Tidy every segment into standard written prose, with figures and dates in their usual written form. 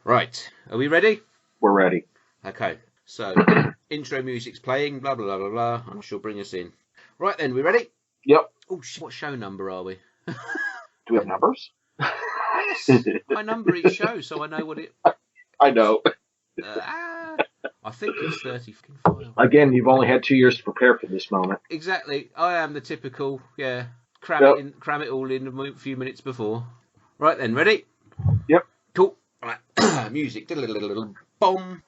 Right, are we ready? We're ready. Okay, so intro music's playing, blah, blah, blah, blah, blah, and she'll bring us in. Right then, we ready? Yep. Oh, shit, what show number are we? Do we have numbers? Yes, I number each show so I know what it... I know. I think it's 35. Again, you've only had 2 years to prepare for this moment. Exactly, I am the typical, cram it all in a few minutes before. Right then, ready? Yep. Cool. Right. Music. Bomb.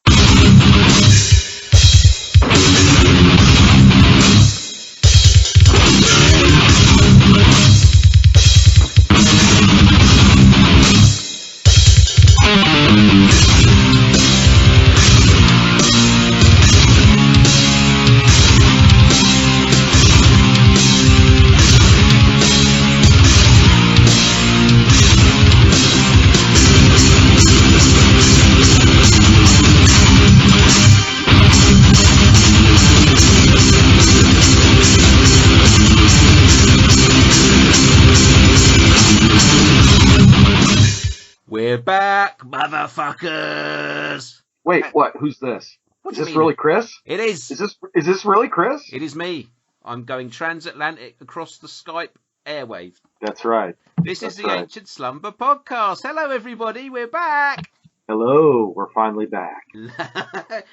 We're back, motherfuckers! Wait, what? Who's this? Is this really Chris? It is. Is this really Chris? It is me. I'm going transatlantic across the Skype airwaves. That's right. This is the Ancient Slumber podcast. Hello, everybody. We're back. Hello. We're finally back.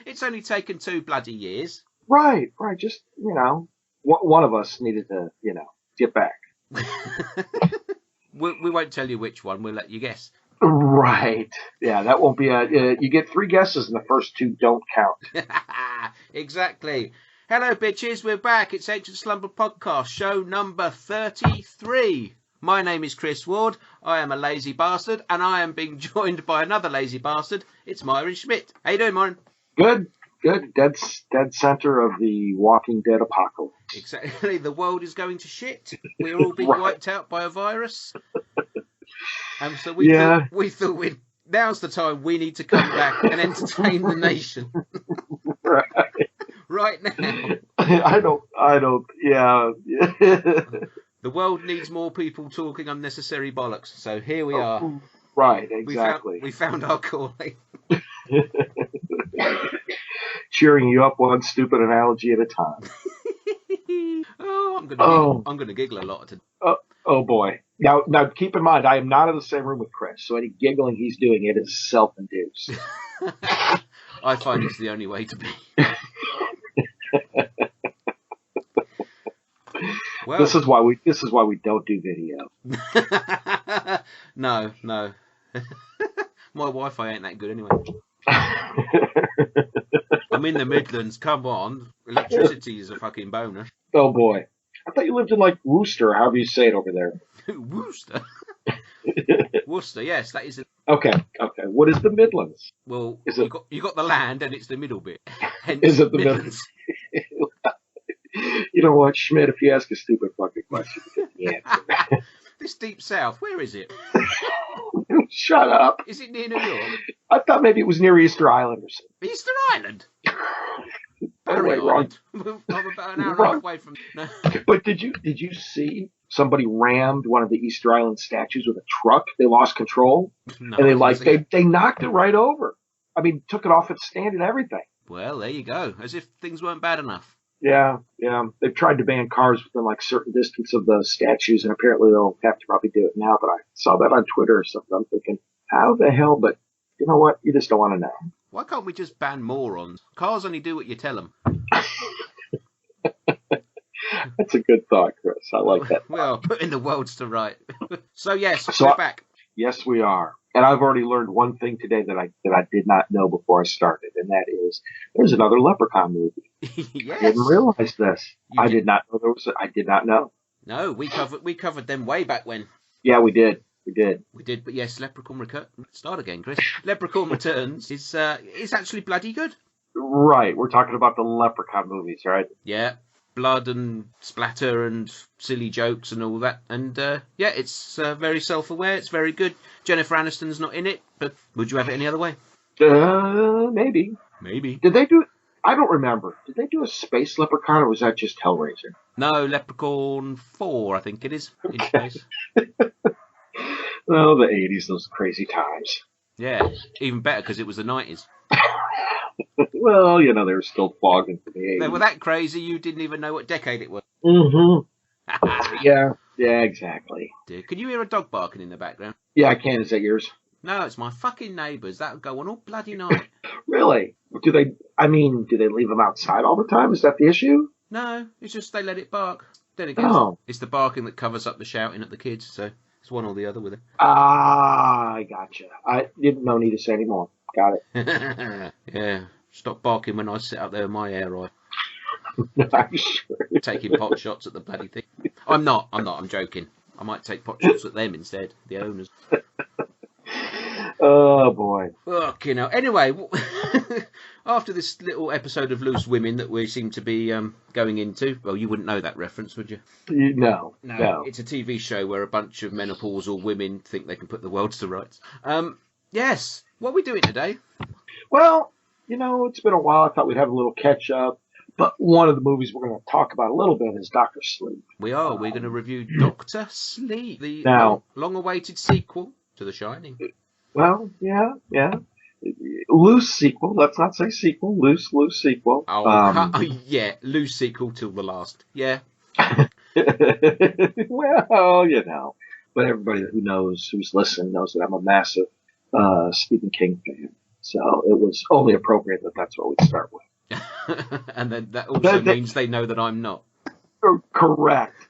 It's only taken 2 bloody years. Right. Just, one of us needed to, get back. We won't tell you which one. We'll let you guess. Right. Yeah, that won't be you get 3 guesses and the first 2 don't count. Exactly. Hello, bitches. We're back. It's Ancient Slumber podcast, show number 33. My name is Chris Ward. I am a lazy bastard, and I am being joined by another lazy bastard. It's Myron Schmidt. How you doing, Myron? Good. Dead center of the Walking Dead apocalypse. Exactly. The world is going to shit. We're all being wiped out by a virus. And so we thought now's the time we need to come back and entertain the nation. Right now. I don't, yeah. The world needs more people talking unnecessary bollocks. So here we are. Right, exactly. We found our calling. Cheering you up one stupid analogy at a time. I'm gonna giggle a lot today. Oh boy. Now keep in mind, I am not in the same room with Chris, so any giggling he's doing, it is self-induced. I find it's the only way to be. Well, this is why we don't do video. No. My Wi-Fi ain't that good anyway. I'm in the Midlands. Come on, electricity is a fucking bonus. Oh boy, I thought you lived in like Worcester, however you say it over there. Worcester. Worcester, yes, that is. Okay. What is the Midlands? Well, you got the land, and it's the middle bit. Hence is it the Midlands? You know what, Schmidt? If you ask a stupid fucking question, you get the answer. This deep south, where is it? Shut up. Is it near New York? I thought maybe it was near Easter Island or something. Easter Island? Barry Island. I'm about an hour and a half away from. No. But did you see somebody rammed one of the Easter Island statues with a truck? They lost control, no, and they knocked it right over. I mean, took it off its stand and everything. Well, there you go. As if things weren't bad enough. Yeah. They've tried to ban cars within like certain distance of the statues, and apparently they'll have to probably do it now. But I saw that on Twitter or something. I'm thinking, how the hell? But you know what? You just don't want to know. Why can't we just ban morons? Cars only do what you tell them. That's a good thought, Chris. I like that. We are putting the worlds to right. So we're back. Yes, we are. And I've already learned one thing today that I did not know before I started, and that is there's another Leprechaun movie. Yes. I didn't realize this. I did not know there was. I did not know. No, we covered them way back when. Yeah, we did. But yes, Leprechaun start again, Chris. Leprechaun Returns is actually bloody good. Right, we're talking about the Leprechaun movies, right? Yeah. Blood and splatter and silly jokes and all that. And it's very self-aware. It's very good. Jennifer Aniston's not in it, but would you have it any other way? Maybe. Did they do? I don't remember. Did they do a space Leprechaun, or was that just Hellraiser? No, Leprechaun 4, I think it is. In space. Oh, the 80s, those crazy times. Yeah, even better because it was the 90s. Well, you know, they were still fogging for the They 80s. were that crazy you didn't even know what decade it was. Yeah, exactly. Dude, can you hear a dog barking in the background? Yeah, I can. Is that yours? No, it's my fucking neighbours. That'll go on all bloody night. Really? Do they leave them outside all the time? Is that the issue? No, it's just they let it bark. Then again, Oh. it's the barking that covers up the shouting at the kids, so it's one or the other with it. Ah, I gotcha. I didn't know need to say anymore. Got it. Yeah, stop barking when I sit up there with my air eye. I'm sure. Taking pot shots at the bloody thing. I'm not, I'm joking. I might take pot shots at them instead, the owners. Oh, boy. Fucking hell. Anyway, after this little episode of Loose Women that we seem to be going into, well, you wouldn't know that reference, would you? No. It's a TV show where a bunch of menopausal women think they can put the world to rights. Yes. What are we doing today? Well, you know, it's been a while. I thought we'd have a little catch up. But one of the movies we're going to talk about a little bit is Dr. Sleep. We are. We're going to review Dr. Sleep, the long-awaited sequel to The Shining. Well, yeah. Loose sequel. Let's not say sequel. Loose sequel. Oh, yeah. Loose sequel till the last. Yeah. Well, you know. But everybody who's listened, knows that I'm a massive Stephen King fan. So it was only appropriate that that's what we'd start with. And then that also means they know that I'm not. Correct.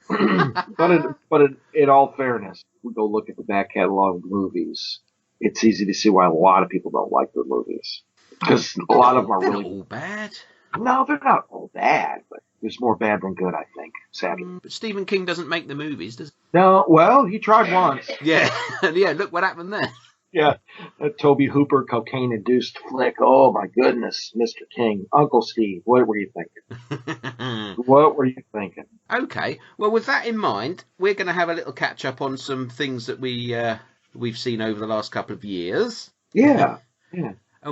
but in all fairness, we go look at the back catalog of movies. It's easy to see why a lot of people don't like the movies. Because a lot of them are really all bad. No, they're not all bad, but there's more bad than good, I think, sadly. But Stephen King doesn't make the movies, does he? No, well, he tried once. Yeah, yeah, look what happened there. Yeah, that Toby Hooper cocaine-induced flick. Oh, my goodness, Mr. King. Uncle Steve, what were you thinking? What were you thinking? Okay, well, with that in mind, we're going to have a little catch-up on some things that we've seen over the last couple of years. Yeah.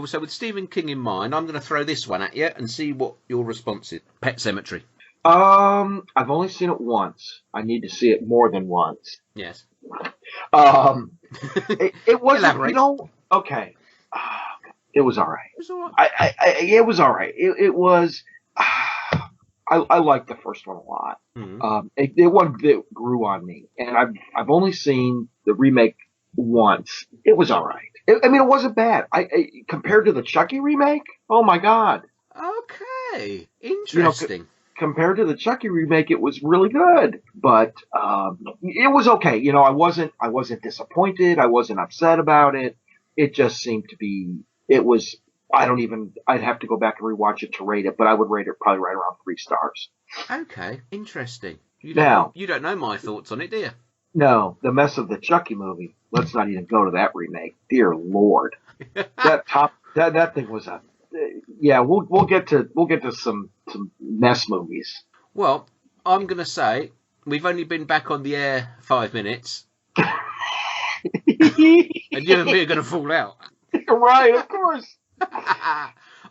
So with Stephen King in mind, I'm going to throw this one at you and see what your response is. Pet Sematary. I've only seen it once. I need to see it more than once. Yes. It wasn't, Elaborate. you know, okay. It was all right. It was all right. It was all right. It was, I liked the first one a lot. Mm-hmm. It one that grew on me, and I've only seen the remake once. It was all right. It wasn't bad. Compared to the Chucky remake, oh my God. Okay, interesting. Compared to the Chucky remake, it was really good, but it was okay. You know, I wasn't disappointed. I wasn't upset about it. It just seemed to be. It was. I'd have to go back and rewatch it to rate it, but I would rate it probably right around 3 stars. Okay, interesting. You don't know my thoughts on it, do you? No, the mess of the Chucky movie. Let's not even go to that remake. Dear Lord, that thing was a. Yeah, we'll get to some mess movies. Well, I'm gonna say we've only been back on the air 5 minutes, and you and me are gonna fall out. Right, of course.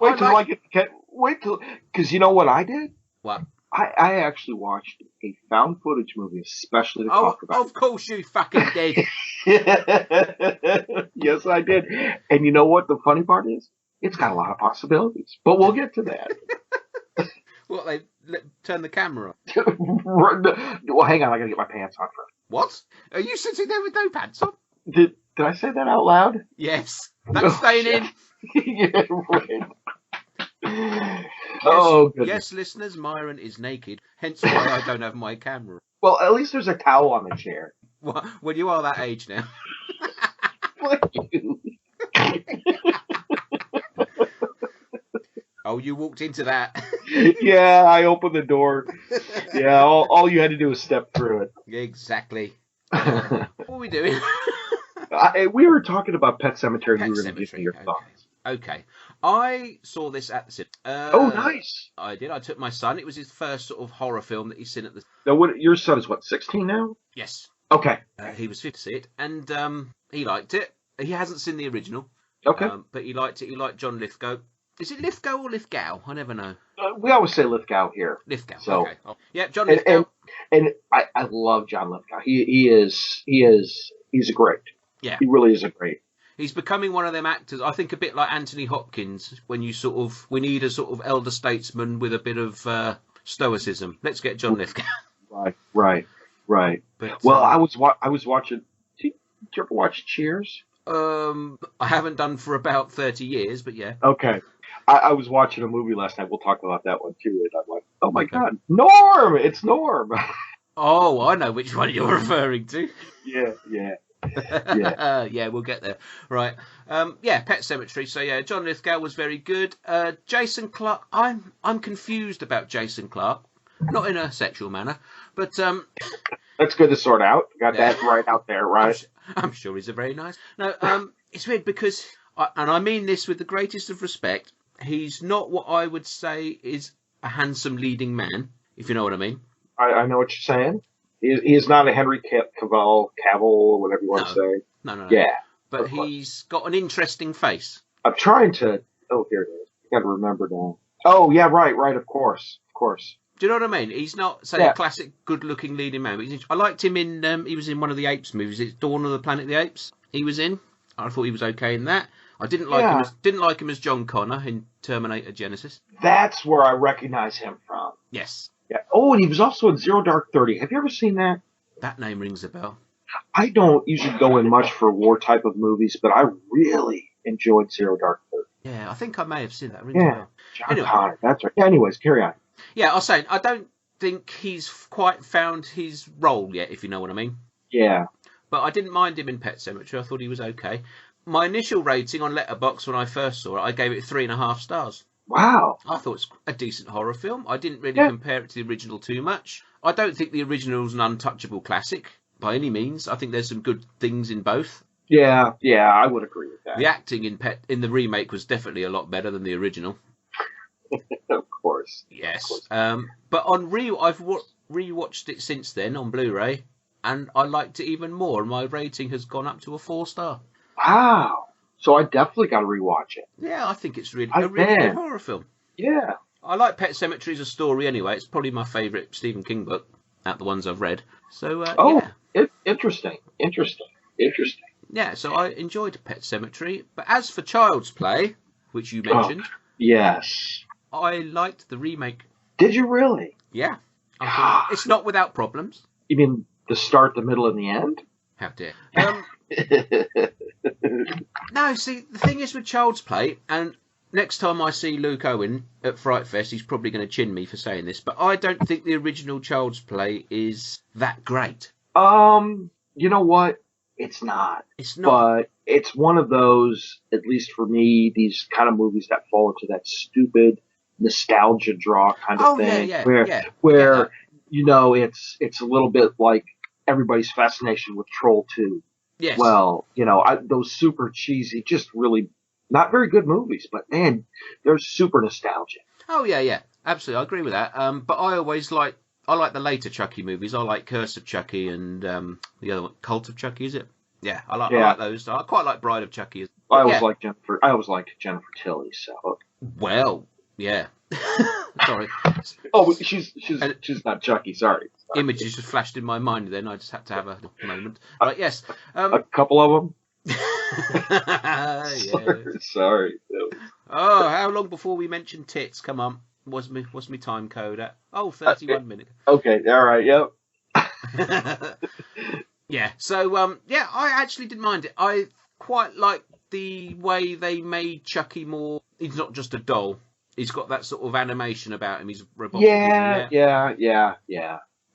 Wait till, because you know what I did? What? I actually watched a found footage movie especially to talk about. Of course you fucking did. Yes, I did. And you know what the funny part is? It's got a lot of possibilities, but we'll get to that. What, they turn the camera on? Well, hang on, I gotta get my pants on first. What? Are you sitting there with no pants on? Did I say that out loud? Yes. That's staying in. Yeah, right. Yes, listeners, Myron is naked, hence why I don't have my camera. Well, at least there's a towel on the chair. Well, you are that age now. Fuck you. Oh, you walked into that. Yeah, I opened the door. Yeah, all you had to do was step through it. Exactly. What are we doing? We were talking about Pet Sematary. You were going to give me your thoughts. Okay. I saw this at the cinema. Oh, nice. I did. I took my son. It was his first sort of horror film that he's seen at the... Now, your son is what, 16 now? Yes. Okay. He was 50 to see it, and he liked it. He hasn't seen the original. Okay. But he liked it. He liked John Lithgow. Is it Lithgow or Lithgow? I never know. We always say Lithgow here. Lithgow. So, okay. Oh, yeah, John Lithgow. And I love John Lithgow. He's a great. Yeah. He really is a great. He's becoming one of them actors. I think a bit like Anthony Hopkins. When we need a sort of elder statesman with a bit of stoicism. Let's get John Lithgow. Right. But, well, I was watching. Did you ever watch Cheers? I haven't done for about 30 years, but yeah. Okay. I was watching a movie last night. We'll talk about that one too. And I'm like, oh my God, Norm! It's Norm. Oh, I know which one you're referring to. Yeah. Yeah, we'll get there. Right. Pet Sematary. So yeah, John Lithgow was very good. Jason Clarke. I'm confused about Jason Clarke. Not in a sexual manner, but that's good to sort out. Got that right out there, right? I'm sure he's a very nice. No, it's weird because, and I mean this with the greatest of respect, he's not what I would say is a handsome leading man, if you know what I mean. I know what you're saying. He is not a Henry Cavill, or whatever you want to say. No. Yeah. But he's got an interesting face. I'm trying to. Oh, here it is. I got to remember now. Oh, yeah, right. Of course. Do you know what I mean? He's not, say, a classic good-looking leading man. But I liked him in. He was in one of the Apes movies. It's Dawn of the Planet of the Apes. He was in. I thought he was okay in that. I didn't like him as John Connor in Terminator Genesis. That's where I recognize him from. Yes. Yeah. Oh, and he was also in Zero Dark 30. Have you ever seen that? That name rings a bell. I don't usually go in much for war type of movies, but I really enjoyed Zero Dark 30. Yeah, I think I may have seen that. Rings a bell. John Connor. That's right. Anyways, carry on. Yeah, I was saying, I don't think he's quite found his role yet, if you know what I mean. Yeah. But I didn't mind him in Pet Sematary. I thought he was okay. My initial rating on Letterboxd when I first saw it, I gave it 3.5 stars. Wow. I thought it's a decent horror film. I didn't really compare it to the original too much. I don't think the original is an untouchable classic by any means. I think there's some good things in both. Yeah, I would agree with that. The acting in the remake was definitely a lot better than the original. Of course. Yes. Of course. But on I've rewatched it since then on Blu-ray, and I liked it even more. My rating has gone up to a 4-star. Wow. So I definitely got to rewatch it. Yeah, I think it's a really good horror film. Yeah. I like Pet Sematary as a story anyway. It's probably my favourite Stephen King book out of the ones I've read. So, interesting. Yeah, so I enjoyed Pet Sematary. But as for Child's Play, which you mentioned... yes. I liked the remake. Did you really? Yeah. I thought it's not without problems. You mean the start, the middle, and the end? How dare. No, see, the thing is with Child's Play, and next time I see Luke Owen at Fright Fest, he's probably going to chin me for saying this, but I don't think the original Child's Play is that great. You know what? It's not. It's not. But it's one of those, at least for me, these kind of movies that fall into that stupid nostalgia draw kind of thing. Where you know, it's a little bit like everybody's fascination with Troll 2. Yes. Well, you know, those super cheesy, just really not very good movies, but man, they're super nostalgic. Oh yeah, absolutely, I agree with that. But I like the later Chucky movies. I like Curse of Chucky and the other one, Cult of Chucky, is it? Yeah, I like those. I quite like Bride of Chucky. I always liked Jennifer Tilly. So. Well, yeah. Sorry. Oh, she's not Chucky. Sorry. Images just flashed in my mind. Then I just had to have a moment. Right. Yes. A couple of them. Yeah. Sorry. Oh, how long before we mention tits? Come on. What's my time code at? Oh, 31 minutes. Okay. All right. Yep. Yeah. So I actually didn't mind it. I quite like the way they made Chucky more. He's not just a doll. He's got that sort of animation about him. He's robotic. Yeah.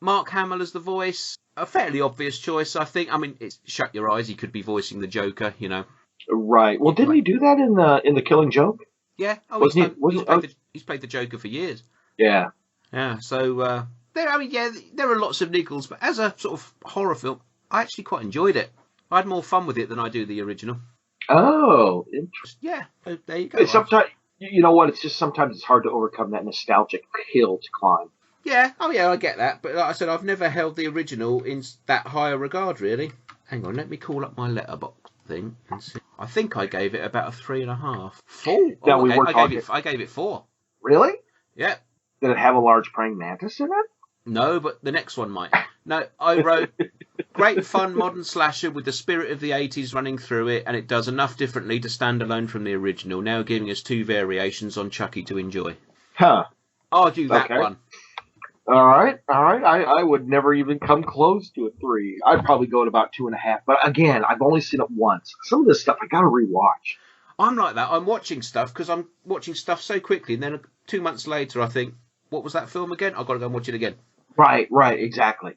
Mark Hamill as the voice. A fairly obvious choice, I think. I mean, it's shut your eyes. He could be voicing the Joker, you know. Right. Well, didn't he do that in the Killing Joke? Yeah. Oh, he's played the Joker for years. Yeah. Yeah. So there are lots of niggles, but as a sort of horror film, I actually quite enjoyed it. I had more fun with it than I do the original. Oh, interesting. Yeah. So there you go. Sometimes, you know what? It's just sometimes it's hard to overcome that nostalgic hill to climb. Yeah. Oh, yeah. I get that, but like I said, I've never held the original in that high a regard, really. Hang on, let me call up my letterbox thing and see. I think I gave it about a 3.5. 4? Now, I gave it 4. Really? Yeah. Did it have a large praying mantis in it? No, but the next one might. No, I wrote great fun modern slasher with the spirit of the 80s running through it, and it does enough differently to stand alone from the original, now giving us 2 variations on Chucky to enjoy. Huh. Argue that Okay. one. All right. I would never even come close to a 3. I'd probably go at about 2.5. But again, I've only seen it once. Some of this stuff I got to rewatch. I'm like that. I'm watching stuff because I'm watching stuff so quickly, and then 2 months later I think, what was that film again? I've got to go and watch it again. Right. Exactly.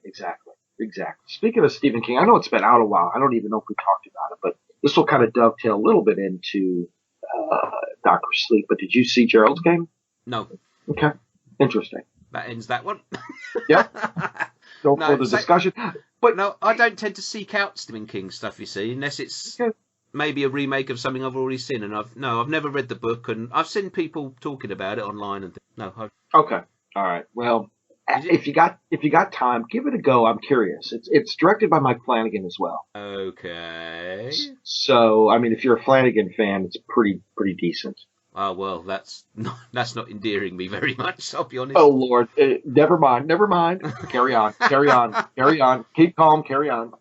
Speaking of Stephen King, I know it's been out a while. I don't even know if we talked about it, but this will kind of dovetail a little bit into Dr. Sleep. But did you see Gerald's Game? No. Okay. Interesting. That ends that one. Yep. No further discussion. But no, I don't tend to seek out Stephen King stuff, you see, unless it's maybe a remake of something I've already seen. And I've never read the book, and I've seen people talking about it online. And Okay. All right. Well, if you got time, give it a go. I'm curious. It's directed by Mike Flanagan as well. Okay. So, I mean, if you're a Flanagan fan, it's pretty decent. Oh, well, that's not endearing me very much, I'll be honest. Oh, Lord. Never mind. Carry on. Keep calm. Carry on.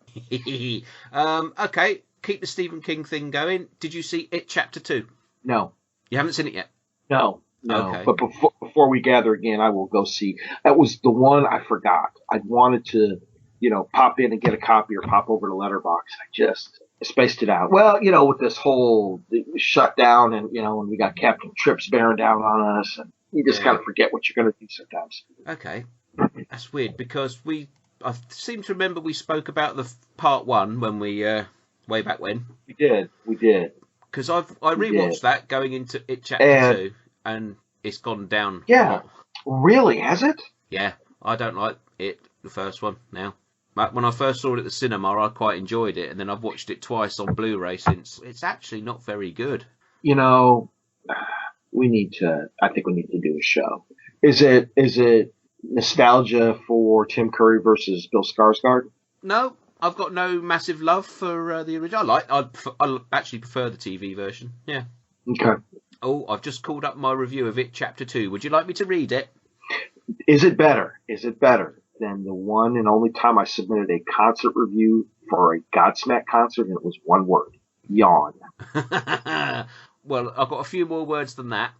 Okay, keep the Stephen King thing going. Did you see It Chapter 2? No. You haven't seen it yet? No. Okay. But before we gather again, I will go see. That was the one I forgot. I wanted to, pop in and get a copy or pop over to Letterboxd. I just spaced it out. Well, with this whole shutdown and, when we got Captain Trips bearing down on us, and you just kind of forget what you're going to do sometimes. Okay. That's weird because I seem to remember we spoke about the part 1 when we, way back when. We did. Because I rewatched that going into It Chapter 2, and it's gone down. Yeah. Really? Has it? Yeah. I don't like it, the first one, now. When I first saw it at the cinema, I quite enjoyed it, and then I've watched it twice on Blu-ray since. It's actually not very good. I think we need to do a show. Is it nostalgia for Tim Curry versus Bill Skarsgård? No, I've got no massive love for the original. I actually prefer the TV version. Yeah. Okay. Oh, I've just called up my review of It Chapter 2. Would you like me to read it? Is it better than the one and only time I submitted a concert review for a Godsmack concert, and it was one word: yawn. Well, I've got a few more words than that.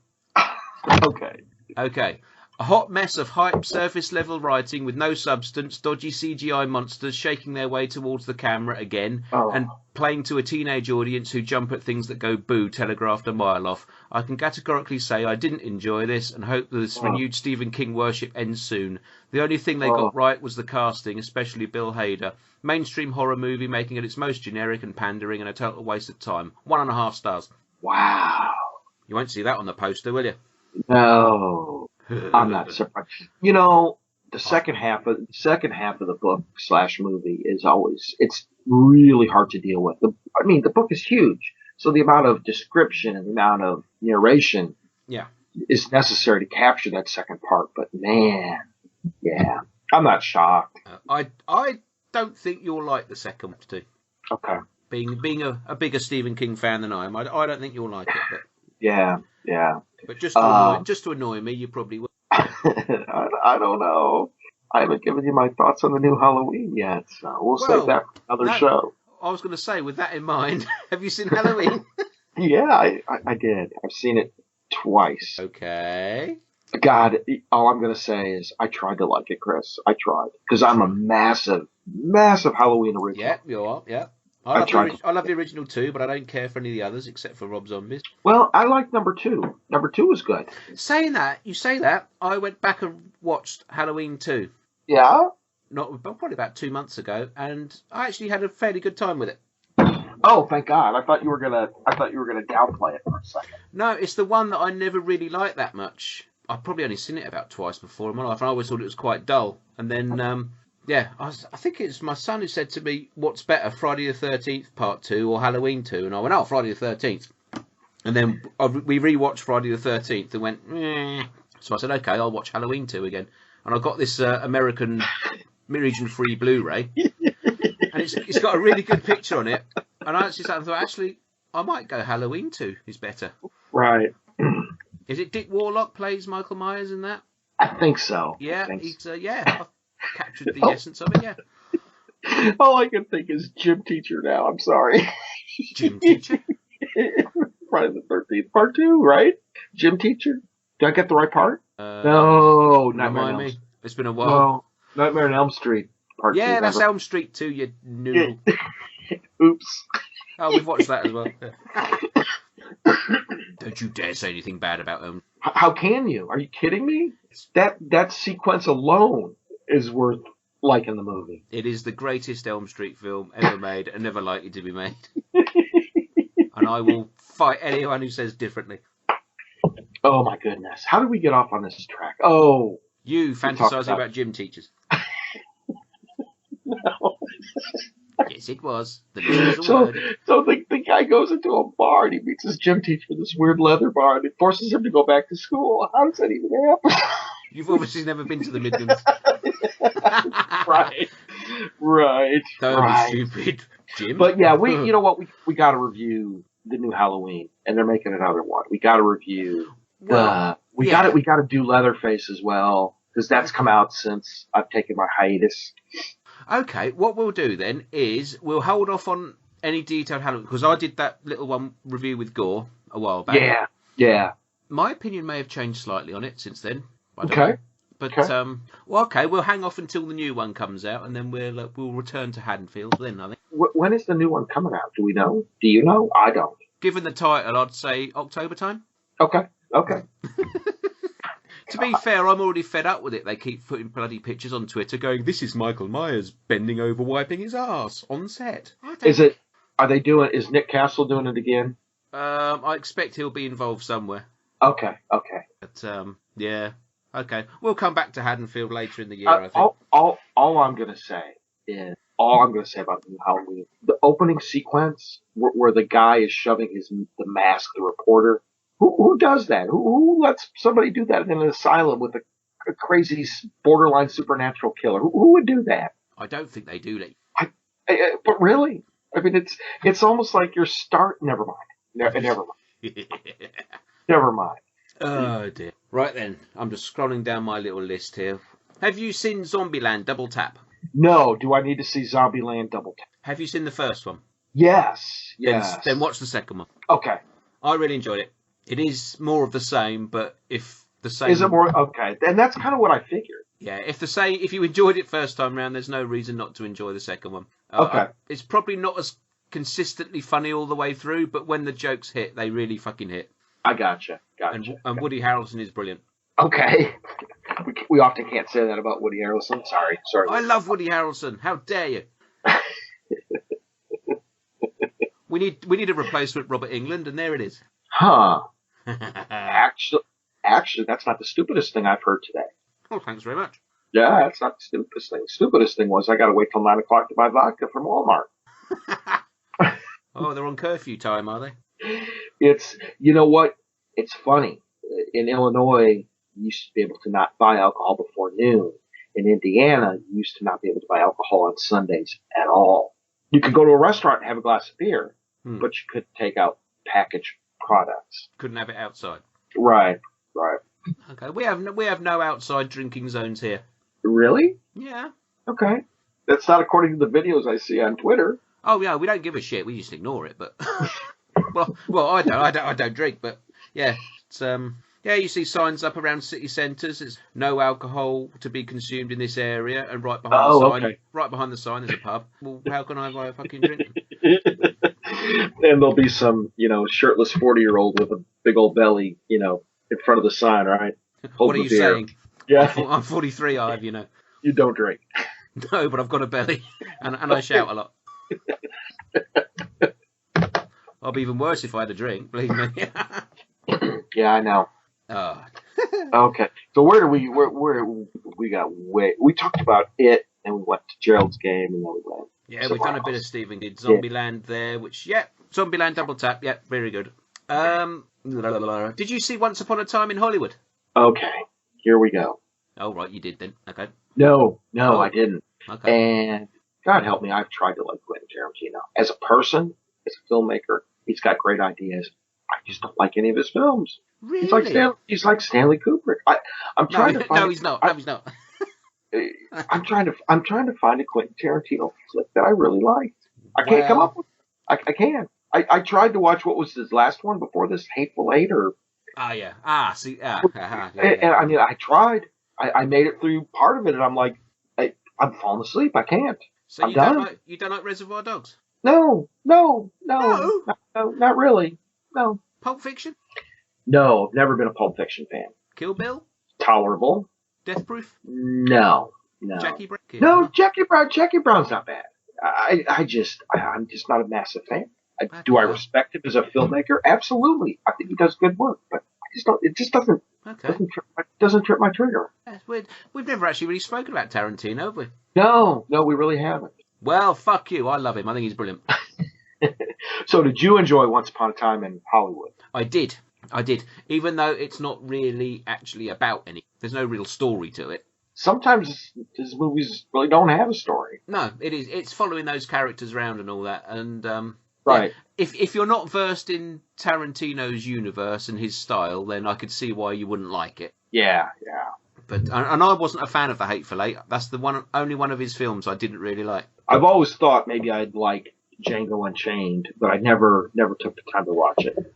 Okay. A hot mess of hype surface level writing with no substance, dodgy CGI monsters shaking their way towards the camera again, and playing to a teenage audience who jump at things that go boo telegraphed a mile off. I can categorically say I didn't enjoy this and hope that this renewed Stephen King worship ends soon. The only thing they got right was the casting, especially Bill Hader. Mainstream horror movie making it its most generic and pandering and a total waste of time. 1.5 stars. Wow. You won't see that on the poster, will you? No. I'm not surprised. The second half of the book / movie is it's really hard to deal with. The book is huge, so the amount of description and the amount of narration is necessary to capture that second part. But man, yeah, I'm not shocked. I don't think you'll like the second one too. Okay. Being a bigger Stephen King fan than I am, I don't think you'll like it. But yeah. But just to annoy me, you probably will. I don't know. I haven't given you my thoughts on the new Halloween yet, so we'll save that for another show. I was going to say, with that in mind, have you seen Halloween? Yeah, I did. I've seen it twice. Okay. God, all I'm going to say is I tried to like it, Chris. I tried. Because I'm a massive Halloween original. Yeah, you are, yeah. I love the original too, but I don't care for any of the others except for Rob Zombie's. Well, I like number 2. Number 2 was good. You say that, I went back and watched Halloween 2. Yeah? Probably about 2 months ago, and I actually had a fairly good time with it. Oh, thank God! I thought you were gonna downplay it for a second. No, it's the one that I never really liked that much. I've probably only seen it about twice before in my life, and I always thought it was quite dull. And then, I think it's my son who said to me, "What's better, Friday the 13th Part 2 or Halloween 2?" And I went, "Oh, Friday the 13th." And then we rewatched Friday the 13th and went, "Eh." So I said, "Okay, I'll watch Halloween 2 again." And I got this American region-free Blu-ray, and it's got a really good picture on it. And I actually sat and thought, actually, I might go Halloween 2 is better. Right. Is it Dick Warlock plays Michael Myers in that? I think so. Yeah, captured the essence of it. Yeah. All I can think is gym teacher now. I'm sorry. Gym teacher. Friday the 13th, part 2, right? Gym teacher. Did I get the right part? No, Nightmare on remind Elm me. Street. It's been a while. No, Nightmare on Elm Street, part 2. Yeah, that's Remember? Elm Street 2, you noodle. Oops. Oh, we've watched that as well. Don't you dare say anything bad about Elm. How can you? Are you kidding me? That sequence alone is worth liking the movie. It is the greatest Elm Street film ever made and never likely to be made. And I will fight anyone who says differently. Oh my goodness. How did we get off on this track? Oh. You fantasizing about gym teachers. No. Yes, it was. The listeners will word. So the guy goes into a bar and he meets his gym teacher, this weird leather bar, and it forces him to go back to school. How does that even happen? You've obviously never been to the Midlands. Right. Don't be stupid, Jim. But yeah, you know what? We got to review the new Halloween, and they're making another one. We got to review. We got to do Leatherface as well, because that's come out since I've taken my hiatus. Okay, what we'll do then is we'll hold off on any detailed Halloween, because I did that little one review with Gore a while back. Yeah. My opinion may have changed slightly on it since then. I don't know. But we'll hang off until the new one comes out, and then we'll return to Haddonfield then, I think. When is the new one coming out? Do we know? Do you know? I don't. Given the title, I'd say October time. Okay. To be fair, I'm already fed up with it. They keep putting bloody pictures on Twitter going, "This is Michael Myers bending over wiping his arse on set." Is Nick Castle doing it again? I expect he'll be involved somewhere. Okay. But yeah. Okay. We'll come back to Haddonfield later in the year, I think. All I'm going to say about the new Halloween, the opening sequence where the guy is shoving the mask, the reporter. Who does that? Who lets somebody do that in an asylum with a crazy borderline supernatural killer? Who would do that? I don't think they do that. But really, I mean, it's almost like your start. Never mind. Never mind. Oh dear. Right then, I'm just scrolling down my little list here. Have you seen Zombieland Double Tap? No. Do I need to see Zombieland Double Tap? Have you seen the first one? Yes. Then watch the second one. Okay. I really enjoyed it. It is more of the same, but if the same... Is it more... Okay. And that's kind of what I figured. Yeah, if you enjoyed it first time round, there's no reason not to enjoy the second one. Okay. It's probably not as consistently funny all the way through, but when the jokes hit, they really fucking hit. I gotcha. And Woody Harrelson is brilliant. Okay. We often can't say that about Woody Harrelson. Sorry. I love Woody Harrelson. How dare you? We need a replacement Robert Englund, and there it is. Huh. Actually, that's not the stupidest thing I've heard today. Oh, thanks very much. Yeah, that's not the stupidest thing. The stupidest thing was I got to wait till 9 o'clock to buy vodka from Walmart. Oh, they're on curfew time, are they? You know what? It's funny. In Illinois, you used to be able to not buy alcohol before noon. In Indiana, you used to not be able to buy alcohol on Sundays at all. You could go to a restaurant and have a glass of beer, but you couldn't take out packaged products. Couldn't have it outside. Right. Okay, we have no outside drinking zones here. Really? Yeah. Okay. That's not according to the videos I see on Twitter. Oh yeah, we don't give a shit. We just ignore it. But well, I don't drink. But yeah, it's you see signs up around city centres. It's no alcohol to be consumed in this area, and right behind the sign, there's a pub. Well, how can I buy a fucking drink? And there'll be some, shirtless 40-year-old with a big old belly, in front of the sign, right? What are you saying? Yeah. I'm 43, You don't drink. No, but I've got a belly, and I shout a lot. I'll be even worse if I had a drink, believe me. Yeah, I know. Oh. Okay. So where we got we talked about it, and we went to Gerald's game, and then we went. Yeah, we've done a bit of Stephen Did Zombieland there, which Zombieland Double Tap, very good. Did you see Once Upon a Time in Hollywood? Okay, here we go. Oh right, you did then. Okay. No, I didn't. Okay. And God help me, I've tried to like Quentin Tarantino as a person, as a filmmaker. He's got great ideas. I just don't like any of his films. Really? He's like Stanley Kubrick. I'm trying to find. No, he's not. No, he's not. I'm trying to find a Quentin Tarantino flick that I really liked. I can't come Well, up with. I can't. I tried to watch what was his last one before this, Hateful Eight, or yeah. See, yeah, and yeah. I mean I tried. I made it through part of it, and I'm like, I'm falling asleep. I can't. So I'm done. you don't like Reservoir Dogs? No, no, no, No. no, not really. No, Pulp Fiction? no. I've never been a Pulp Fiction fan. Kill Bill? Tolerable. Death Proof? No, no, Jackie Brown? no. Jackie Brown. Jackie Brown's not bad. I'm just not a massive fan. Do I Okay. respect him as a filmmaker? Absolutely. I think he does good work, but I just don't. It just Okay. doesn't trip my trigger. That's weird. We've never actually really spoken about Tarantino, have we? No, no, we really haven't. Well, fuck you. I love him. I think he's brilliant. So, did you enjoy Once Upon a Time in Hollywood? I did. Even though it's not really actually about any. There's no real story to it. Sometimes these movies really don't have a story. No, it is. It's following those characters around and all that. And Right. yeah, if you're not versed in Tarantino's universe and his style, then I could see why you wouldn't like it. Yeah, yeah. But and I wasn't a fan of The Hateful Eight. That's the only one of his films I didn't really like. I've always thought maybe I'd like Django Unchained, but I never took the time to watch it.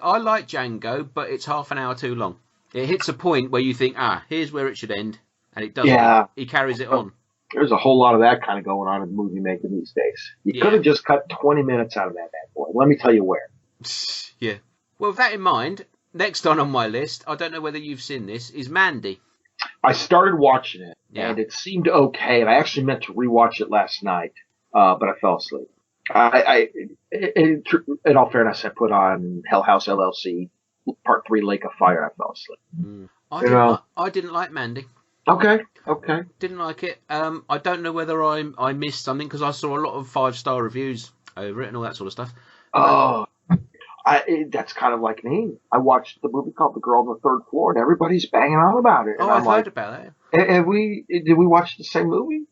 I like Django, but it's half an hour too long. It hits a point where you think, here's where it should end, and it doesn't. Yeah. He carries it on. There's a whole lot of that kind of going on in movie making these days. You could have just cut 20 minutes out of that bad boy. Let me tell you where. Yeah. Well, with that in mind, next on my list, I don't know whether you've seen this, is Mandy. I started watching it, Yeah. and it seemed okay, and I actually meant to rewatch it last night, but I fell asleep. In all fairness, I put on Hell House LLC, Part 3, Lake of Fire, and I fell asleep. I didn't like Mandy. Okay. Didn't like it. I don't know whether I missed something because I saw a lot of 5-star reviews over it and all that sort of stuff. Oh, that's kind of like me. I watched the movie called The Girl on the Third Floor, and everybody's banging on about it. And I've heard about that. did we watch the same movie?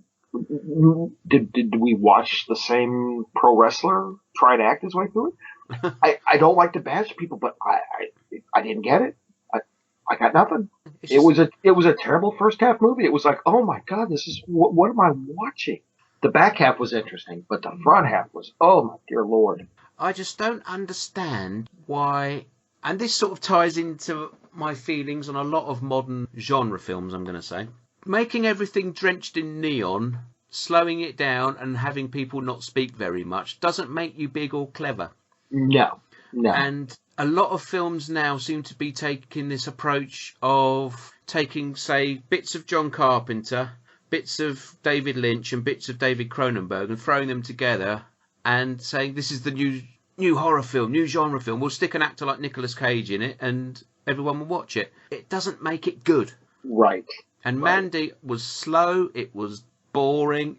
Did we watch the same pro wrestler try and act his way through it? I don't like to bash people, but I didn't get it. I got nothing. It was a terrible first half movie. It was like, oh my god, this is what am I watching? The back half was interesting, but the front half was, oh my dear lord. I just don't understand why, and this sort of ties into my feelings on a lot of modern genre films, I'm going to say. Making everything drenched in neon, slowing it down and having people not speak very much doesn't make you big or clever. No. And a lot of films now seem to be taking this approach of taking, say, bits of John Carpenter, bits of David Lynch and bits of David Cronenberg and throwing them together and saying this is the new horror film, new genre film. We'll stick an actor like Nicolas Cage in it and everyone will watch it. It doesn't make it good. Right. And Mandy was slow. It was boring.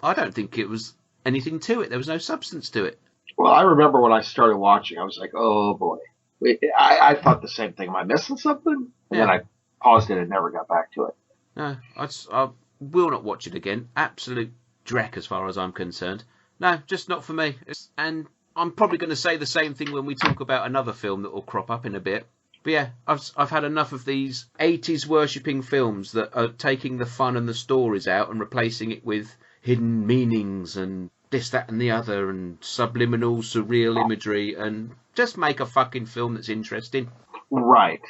I don't think it was anything to it. There was no substance to it. Well, I remember when I started watching, I was like, oh boy. I thought the same thing. Am I missing something? And then I paused it and never got back to it. No, I will not watch it again. Absolute dreck as far as I'm concerned. No, just not for me. And I'm probably going to say the same thing when we talk about another film that will crop up in a bit. But yeah, I've had enough of these 80s worshipping films that are taking the fun and the stories out and replacing it with hidden meanings and this, that and the other and subliminal, surreal imagery and just make a fucking film that's interesting. Right,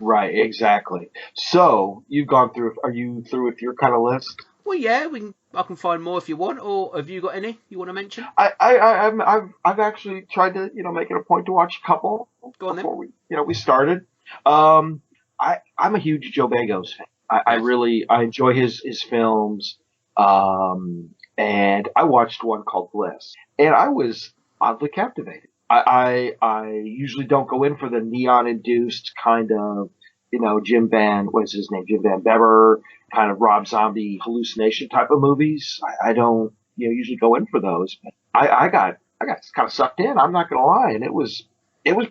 exactly. So, you've gone through, are you through with your kind of list? Well, yeah, I can find more if you want, or have you got any you want to mention? I've actually tried to, make it a point to watch a couple before we started. I'm a huge Joe Bagos fan. I enjoy his films. And I watched one called Bliss, and I was oddly captivated. I usually don't go in for the neon-induced kind of, Jim Van Bever, kind of Rob Zombie hallucination type of movies. I don't, usually go in for those. But I got kind of sucked in. I'm not gonna lie, and it was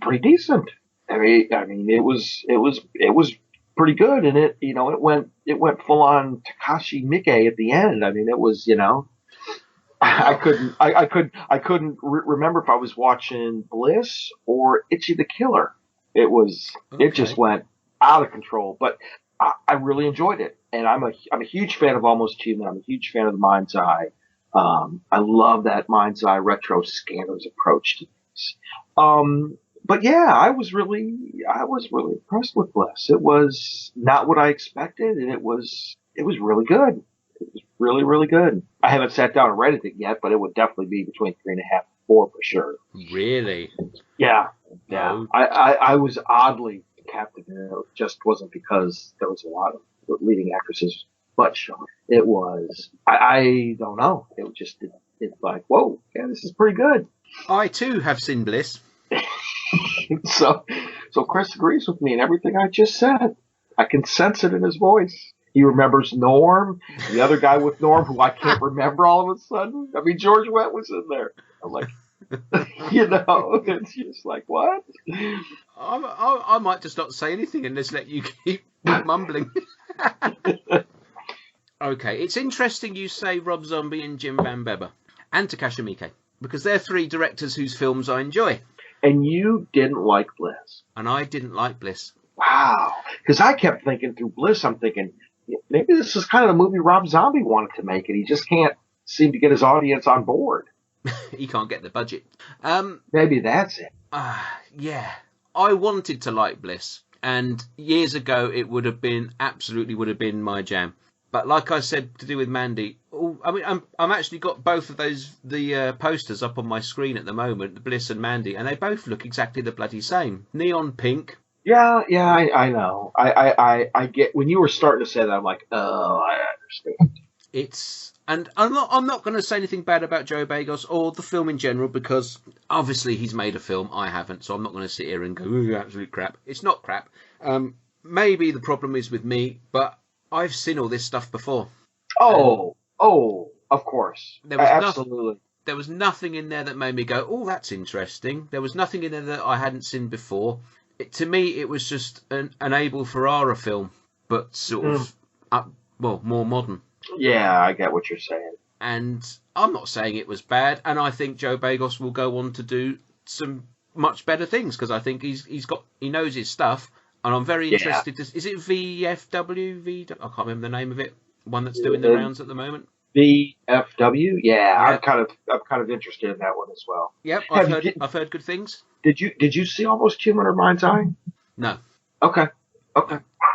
pretty decent. I mean, it was pretty good, and it went full on Takashi Miike at the end. I mean, it was, I couldn't remember if I was watching Bliss or Itchy the Killer. It just went out of control, but I really enjoyed it. and I'm a huge fan of Almost Human. I'm a huge fan of the Mind's Eye. I love that Mind's Eye retro scanners approach to things. But yeah, I was really impressed with Bliss. It was not what I expected, and it was really good. It was really, really good. I haven't sat down and rated it yet, but it would definitely be between 3.5 and 4 for sure. Really? Yeah, yeah. No. I was oddly captivated. It just wasn't because there was a lot of leading actresses butt showing. It was, I don't know. It was just, it's like, whoa, yeah, this is pretty good. I too have seen Bliss. So Chris agrees with me in everything I just said. I can sense it in his voice. He remembers Norm, the other guy with Norm, who I can't remember all of a sudden. I mean, George Wendt was in there. I'm like, it's just like, what? I might just not say anything and just let you keep mumbling. Okay, it's interesting you say Rob Zombie and Jim Van Bebber and Takashi Miike, because they're three directors whose films I enjoy. And you didn't like Bliss. And I didn't like Bliss. Wow. Because I kept thinking through Bliss, I'm thinking, maybe this is kind of the movie Rob Zombie wanted to make, and he just can't seem to get his audience on board. He can't get the budget. Maybe that's it. Yeah. I wanted to like Bliss, and years ago it would have been my jam. But like I said, to do with Mandy, I mean, I'm actually got both of those posters up on my screen at the moment, Bliss and Mandy, and they both look exactly the bloody same. Neon pink. Yeah, I know. I get, when you were starting to say that, I'm like, oh, I understand. And I'm not going to say anything bad about Joe Bagos or the film in general, because obviously he's made a film, I haven't, so I'm not going to sit here and go, ooh, absolute crap. It's not crap. Maybe the problem is with me, but I've seen all this stuff before. Oh, of course. Absolutely. There was nothing in there that made me go, oh, that's interesting. There was nothing in there that I hadn't seen before. To me, it was just an Abel Ferrara film, but sort of, more modern. Yeah, I get what you're saying. And I'm not saying it was bad, and I think Joe Bagos will go on to do some much better things, because I think he knows his stuff, and I'm very interested. Is it VFW? I can't remember the name of it. One that's doing the rounds at the moment. VFW? Yeah. I'm kind of interested in that one as well. Yep, I've heard good things. Did you see Almost Human or Mind's Eye? No. Okay.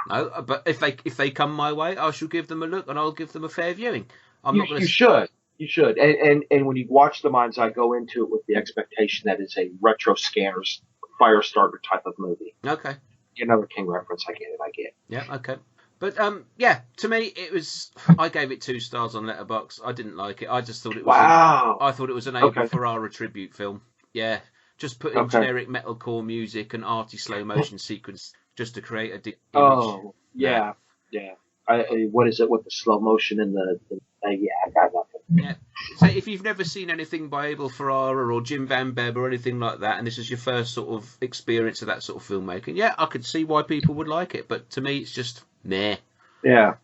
No, but if they come my way, I shall give them a look, and I'll give them a fair viewing. You should. And when you watch The Mind's Eye, go into it with the expectation that it's a retro scanners Firestarter type of movie. Okay. Another King reference. I get it. Yeah. Okay. But to me it was. I gave it 2 stars on Letterboxd. I didn't like it. I just thought it was. Wow. I thought it was an Abel Ferrara tribute film. Yeah. Just put in generic metalcore music and arty slow motion sequence just to create a image. Oh, yeah. What is it with the slow motion and the I got nothing. Yeah. So if you've never seen anything by Abel Ferrara or Jim Van Bebber or anything like that, and this is your first sort of experience of that sort of filmmaking, yeah, I could see why people would like it. But to me, it's just meh. Yeah.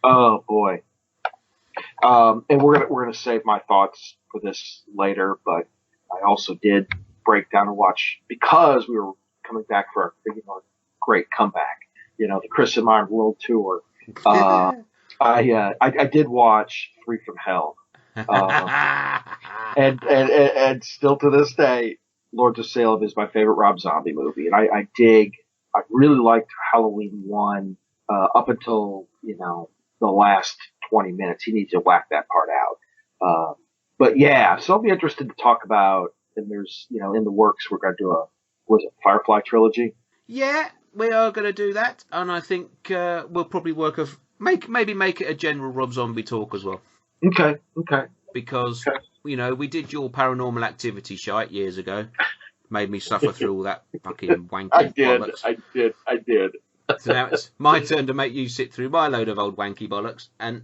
Oh boy. And we're gonna save my thoughts for this later, but I also did break down and watch, because we were coming back for our great comeback. The Chris and Myron World Tour. I did watch Free from Hell, and still to this day, Lords of Salem is my favorite Rob Zombie movie, and I really liked Halloween 1 up until the last 20 minutes. He needs to whack that part out. But yeah, so I'll be interested to talk about. And there's in the works we're going to do Firefly trilogy. Yeah, we are going to do that, and I think we'll probably make it a general Rob Zombie talk as well. Okay. Because we did your Paranormal Activity shite years ago. Made me suffer through all that fucking wanky bollocks. I did. So now it's my turn to make you sit through my load of old wanky bollocks, and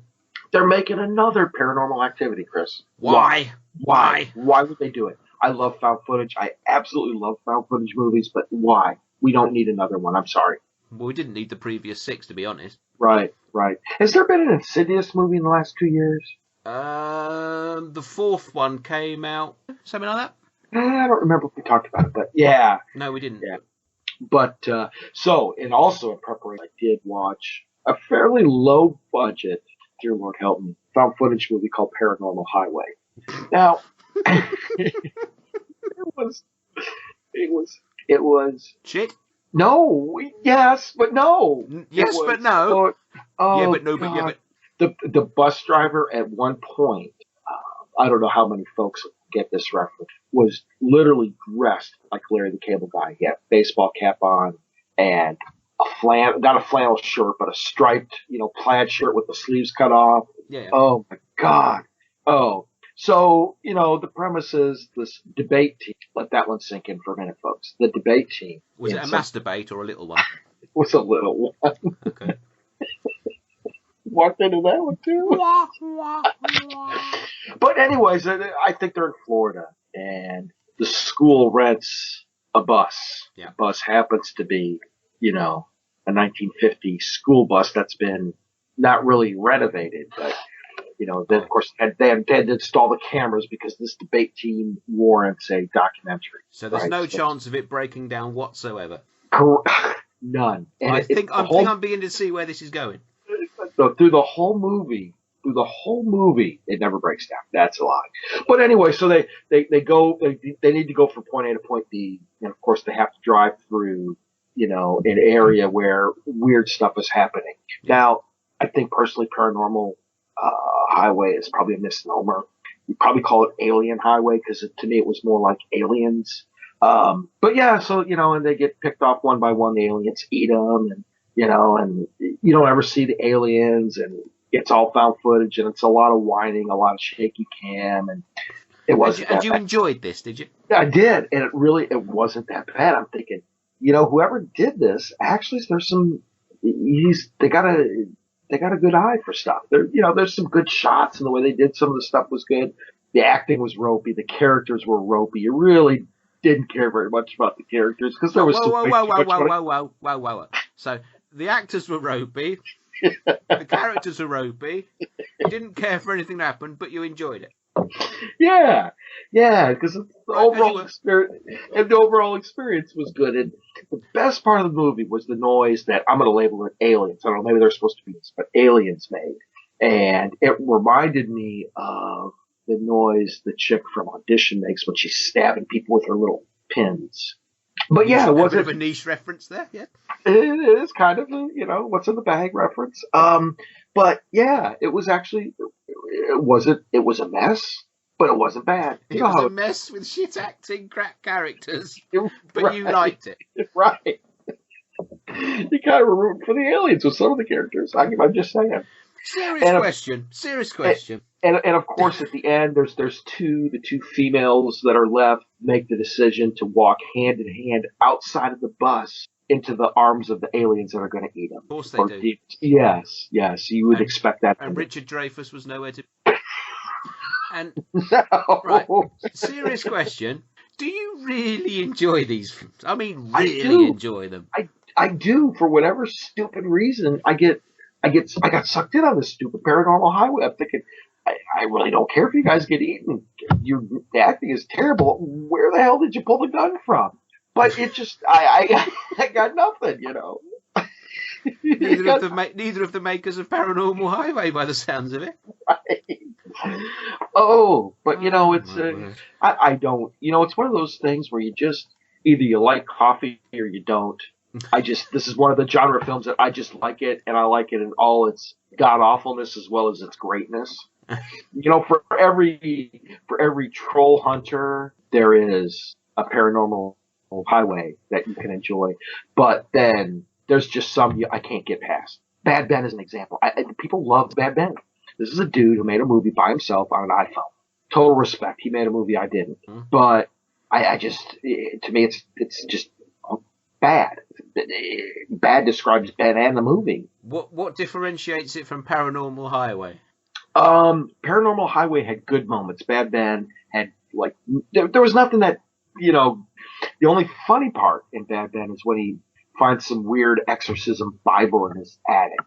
they're making another Paranormal Activity, Chris. Why? Why would they do it? I love found footage. I absolutely love found footage movies, but why? We don't need another one. I'm sorry. Well, we didn't need the previous 6, to be honest. Right. Has there been an Insidious movie in the last 2 years? The 4th one came out. Something like that? I don't remember if we talked about it, but yeah. No, we didn't. Yeah. But, and also in preparation, I did watch a fairly low budget, dear Lord help me, found footage movie called Paranormal Highway. Now, it was, it was. Shit. No, yes, but no. Yes, but no. Oh, Yeah, but no, God. but yeah, but. The bus driver at one point, I don't know how many folks get this reference, was literally dressed like Larry the Cable Guy. He had a baseball cap on and not a flannel shirt, but a striped, plaid shirt with the sleeves cut off. Yeah. Oh my God. Oh, so, the premise is this debate team. Let that one sink in for a minute, folks. The debate team. Was it a mass debate or a little one? It was a little one. Okay. Walked into that one too. But anyways, I think they're in Florida, and the school rents a bus. Yeah. The bus happens to be, a 1950 school bus that's been not really renovated, but then of course they had to install the cameras because this debate team warrants a documentary. So there's no chance of it breaking down whatsoever. None. And I think I'm beginning to see where this is going. So through the whole movie, it never breaks down. That's a lie. But anyway, so they need to go from point A to point B, and of course they have to drive through, an area where weird stuff is happening. Now, I think personally, Paranormal Highway is probably a misnomer. You probably call it Alien Highway because to me it was more like Aliens. But yeah, so and they get picked off one by one. The aliens eat them, and and you don't ever see the aliens, and it's all found footage, and it's a lot of whining, a lot of shaky cam, and it wasn't. And you enjoyed this, did you? I did, and it wasn't that bad. I'm thinking, whoever did this, actually, they got a good eye for stuff. There's some good shots, and the way they did some of the stuff was good. The acting was ropey, the characters were ropey. You really didn't care very much about the characters because there was whoa. So the actors were ropey, the characters were ropey. You didn't care for anything that happened, but you enjoyed it. Yeah, because the overall experience was good. And the best part of the movie was the noise that I'm going to label it aliens. I don't know, maybe they're supposed to be this, but aliens made, and it reminded me of the noise the chick from Audition makes when she's stabbing people with her little pins. But yeah, it was a bit of a niche reference there. Yeah, it is kind of a what's in the bag reference. But yeah, it was actually it was a mess, but it wasn't bad. It was a mess with shit acting, crap characters, but right. You liked it, right? You kind of were rooting for the aliens with some of the characters. I'm just saying. Serious question. And of course, at the end, there's the two females that are left make the decision to walk hand in hand outside of the bus into the arms of the aliens that are going to eat them. Of course they do. Yes, you would expect that. And Richard Dreyfuss was nowhere to. And no. Right, serious question: do you really enjoy these films? I mean, really enjoy them? I do, for whatever stupid reason. I got sucked in on this stupid Paranormal Highway. I'm thinking, I really don't care if you guys get eaten. The acting is terrible. Where the hell did you pull the gun from? But it just, I got nothing, Neither of the makers of Paranormal Highway, by the sounds of it. Right. Oh, but it's I don't. It's one of those things where you just either you like coffee or you don't. This is one of the genre films that I just like it, and I like it in all its god awfulness as well as its greatness. For every troll hunter, there is a Paranormal Highway that you can enjoy, but then there's just some I can't get past. Bad Ben is an example. People love Bad Ben. This is a dude who made a movie by himself on an iPhone. Total respect. He made a movie I didn't, but to me it's just bad. Bad describes Ben and the movie. What differentiates it from Paranormal Highway? Paranormal Highway had good moments. Bad Ben had there was nothing that The only funny part in Bad Ben is when he finds some weird exorcism Bible in his attic,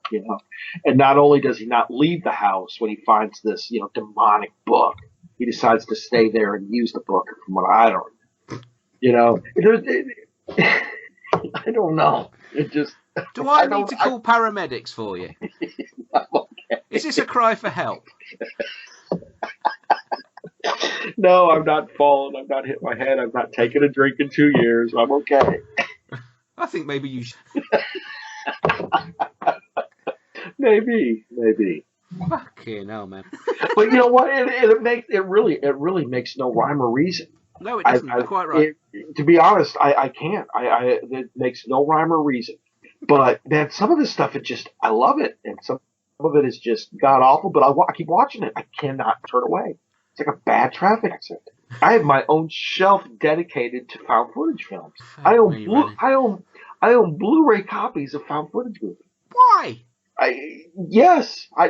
And not only does he not leave the house when he finds this, demonic book, he decides to stay there and use the book. From what I don't, I don't know. It just. Do I need to call paramedics for you? I'm okay. Is this a cry for help? No, I'm not falling. I'm not hit my head. I'm not taking a drink in 2 years. I'm okay. I think maybe you should. Maybe. Fucking hell, man. But you know what? It really makes no rhyme or reason. No, it doesn't. You're quite right. To be honest, I can't. It makes no rhyme or reason. But man, some of this stuff, I love it, and some of it is just god awful. But I keep watching it. I cannot turn away. It's like a bad traffic accident. I have my own shelf dedicated to found footage films. I own Blu-ray copies of found footage movies. Why?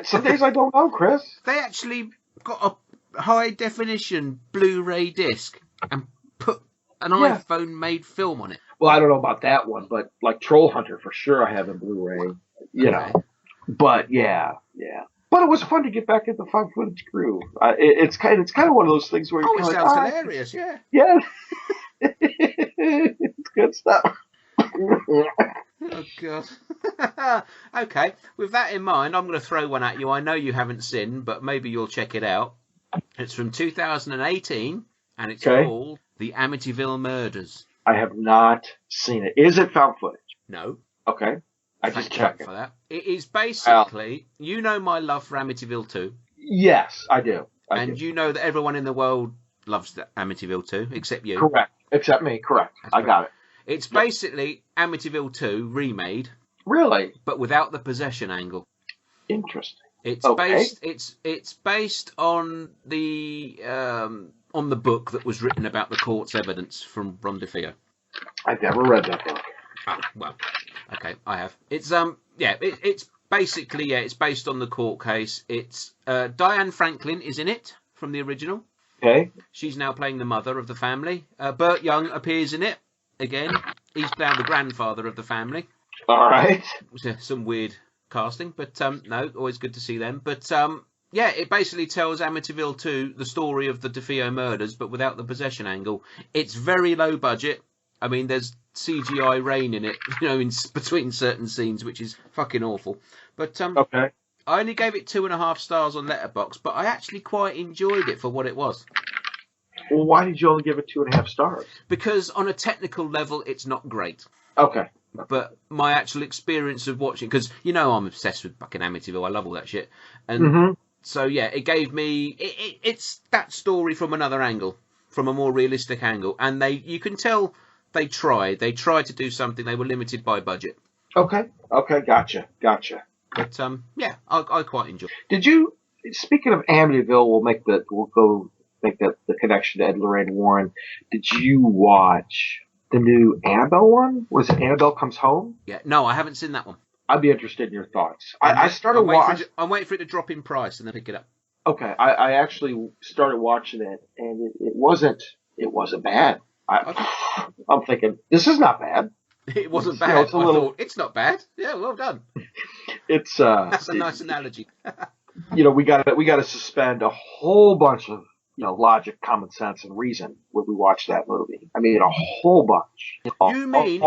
Some days I don't know, Chris. They actually got a high definition Blu-ray disc and put an iPhone-made film on it. Well, I don't know about that one, but like Troll Hunter for sure I have in Blu-ray. You know, but yeah. But it was fun to get back in the found footage groove. It's kind of one of those things where it sounds hilarious. Yeah. Yeah, it's good stuff. Oh God. Okay, with that in mind, I'm going to throw one at you. I know you haven't seen, but maybe you'll check it out. It's from 2018, and it's called The Amityville Murders. I have not seen it. Is it found footage? No. Okay. I just checked for that. It is basically, you know my love for Amityville 2. Yes, I do. You know that everyone in the world loves Amityville 2, except you. Correct. Except me. Correct. I got it. It's basically Amityville 2 remade. Really? But without the possession angle. Interesting. It's based on the book that was written about the court's evidence from Ron DeFeo. I've never read that book. Ah, well, okay, I have. It's it's basically it's based on the court case. It's Diane Franklin is in it from the original. Okay. She's now playing the mother of the family. Burt Young appears in it again. He's now the grandfather of the family. All right. Some weird casting, but no, always good to see them. But it basically tells Amityville 2 the story of the DeFeo murders, but without the possession angle. It's very low budget. I mean, there's CGI rain in it, in between certain scenes, which is fucking awful. But okay. I only gave it 2.5 stars on Letterboxd, but I actually quite enjoyed it for what it was. Well, why did you only give it 2.5 stars? Because on a technical level, it's not great. Okay. But my actual experience of watching, because I'm obsessed with fucking Amityville, I love all that shit, and so it gave me it's that story from another angle, from a more realistic angle, and you can tell they tried to do something. They were limited by budget. Okay, gotcha. But I quite enjoy. Did you? Speaking of Amityville, we'll go make the connection to Ed, Lorraine Warren. Did you watch the new Annabelle one? Was it Annabelle Comes Home? Yeah. No, I haven't seen that one. I'd be interested in your thoughts. I started watching. I'm waiting for it to drop in price and then pick it up. Okay, I actually started watching it, and it wasn't bad. I'm thinking this is not bad. It wasn't bad. It's not bad. Yeah, well done. It's that's a nice analogy. We got to suspend a whole bunch of logic, common sense, and reason when we watch that movie. I mean, a whole bunch. You mean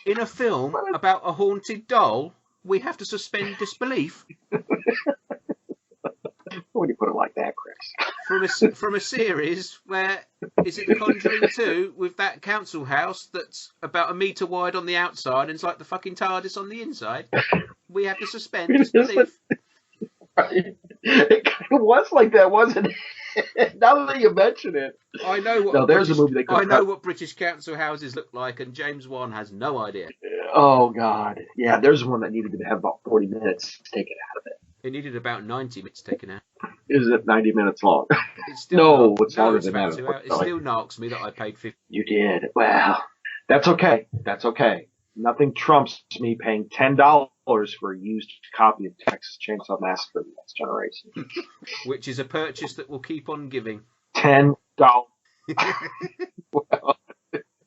in a film about a haunted doll, we have to suspend disbelief? When you put it like that, Chris. From a series where is it The Conjuring 2 with that council house that's about 1 metre wide on the outside and it's like the fucking TARDIS on the inside? We have to suspend disbelief. Right. It kind of was like that, wasn't it? Now that you mention it, I know what. No, there's a movie that I know what British council houses look like, and James Wan has no idea. Oh God, yeah. There's one that needed to have about 40 minutes taken out of it. It needed about 90 minutes taken out. Is it 90 minutes long? It's still it's longer than that. It still knocks me that I paid 50. You did. Well, that's okay. Nothing trumps me paying $10 for a used copy of Texas Chainsaw Massacre: The Next Generation, which is a purchase that will keep on giving. $10. Well,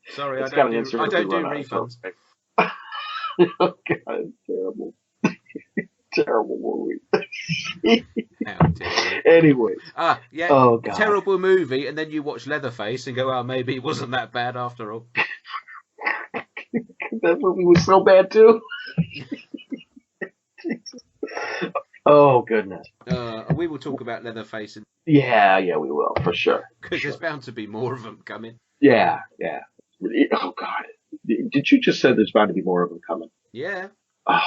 sorry, I don't do refunds. Oh God, it's terrible. Terrible movie. Anyways. Oh God. Terrible movie, and then you watch Leatherface and go, "Oh, maybe it wasn't that bad after all." That movie was so bad too. Oh goodness. We will talk about Leatherface Yeah, we will for sure. because there's bound to be more of them coming. Yeah. Oh God. Did you just say there's bound to be more of them coming? Yeah. Oh,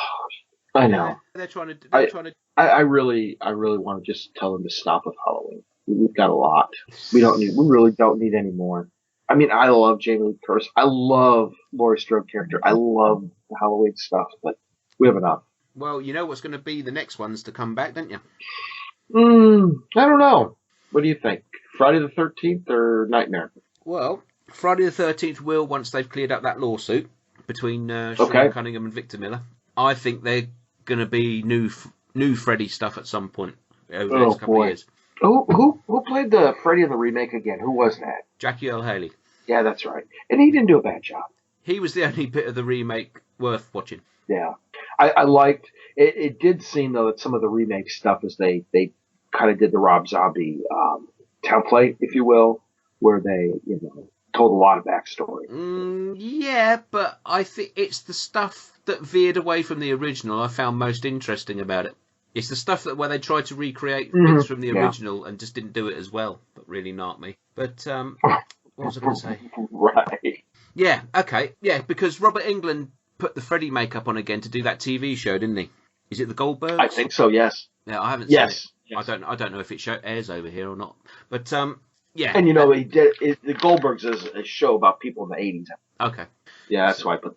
I know. Yeah, they're trying to. I really want to just tell them to stop with Halloween. We've got a lot. We really don't need any more. I mean, I love Jamie Lee Curtis. I love Laurie Strode character. I love the Halloween stuff, but we have enough. Well, you know what's going to be the next ones to come back, don't you? I don't know. What do you think? Friday the 13th or Nightmare? Well, Friday the 13th will, once they've cleared up that lawsuit between Sean Cunningham and Victor Miller. I think they're going to be new Freddy stuff at some point over the next couple of years. Who played the Freddy in the remake again? Who was that? Jackie Earle Haley. Yeah, that's right. And he didn't do a bad job. He was the only bit of the remake worth watching. Yeah. I liked it. It did seem, though, that some of the remake stuff is they kind of did the Rob Zombie template, if you will, where they, told a lot of backstory. Yeah, but I think it's the stuff that veered away from the original I found most interesting about it. It's the stuff where they tried to recreate bits from the original and just didn't do it as well, but really not me. But what was I going to say? Right. Yeah, okay. Yeah, because Robert Englund put the Freddy makeup on again to do that TV show, didn't he? Is it the Goldbergs? I think so, yes. Yeah, I haven't seen it. Yes. I don't know if it airs over here or not. But yeah. And he did the Goldbergs is a show about people in the 80s. Okay. Yeah, that's why I put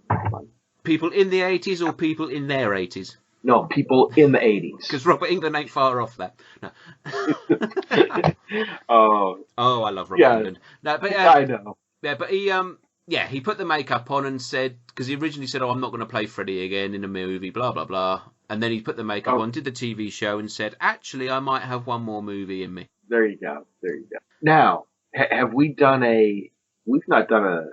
people in the 80s or people in their 80s? No, people in the 80s. Because Robert Englund ain't far off that. No. Oh, I love Robert Englund. No, but I know. Yeah, but he put the makeup on and said, because he originally said, I'm not going to play Freddy again in a movie, blah, blah, blah. And then he put the makeup on, did the TV show and said, actually, I might have one more movie in me. There you go. Now, have we done we've not done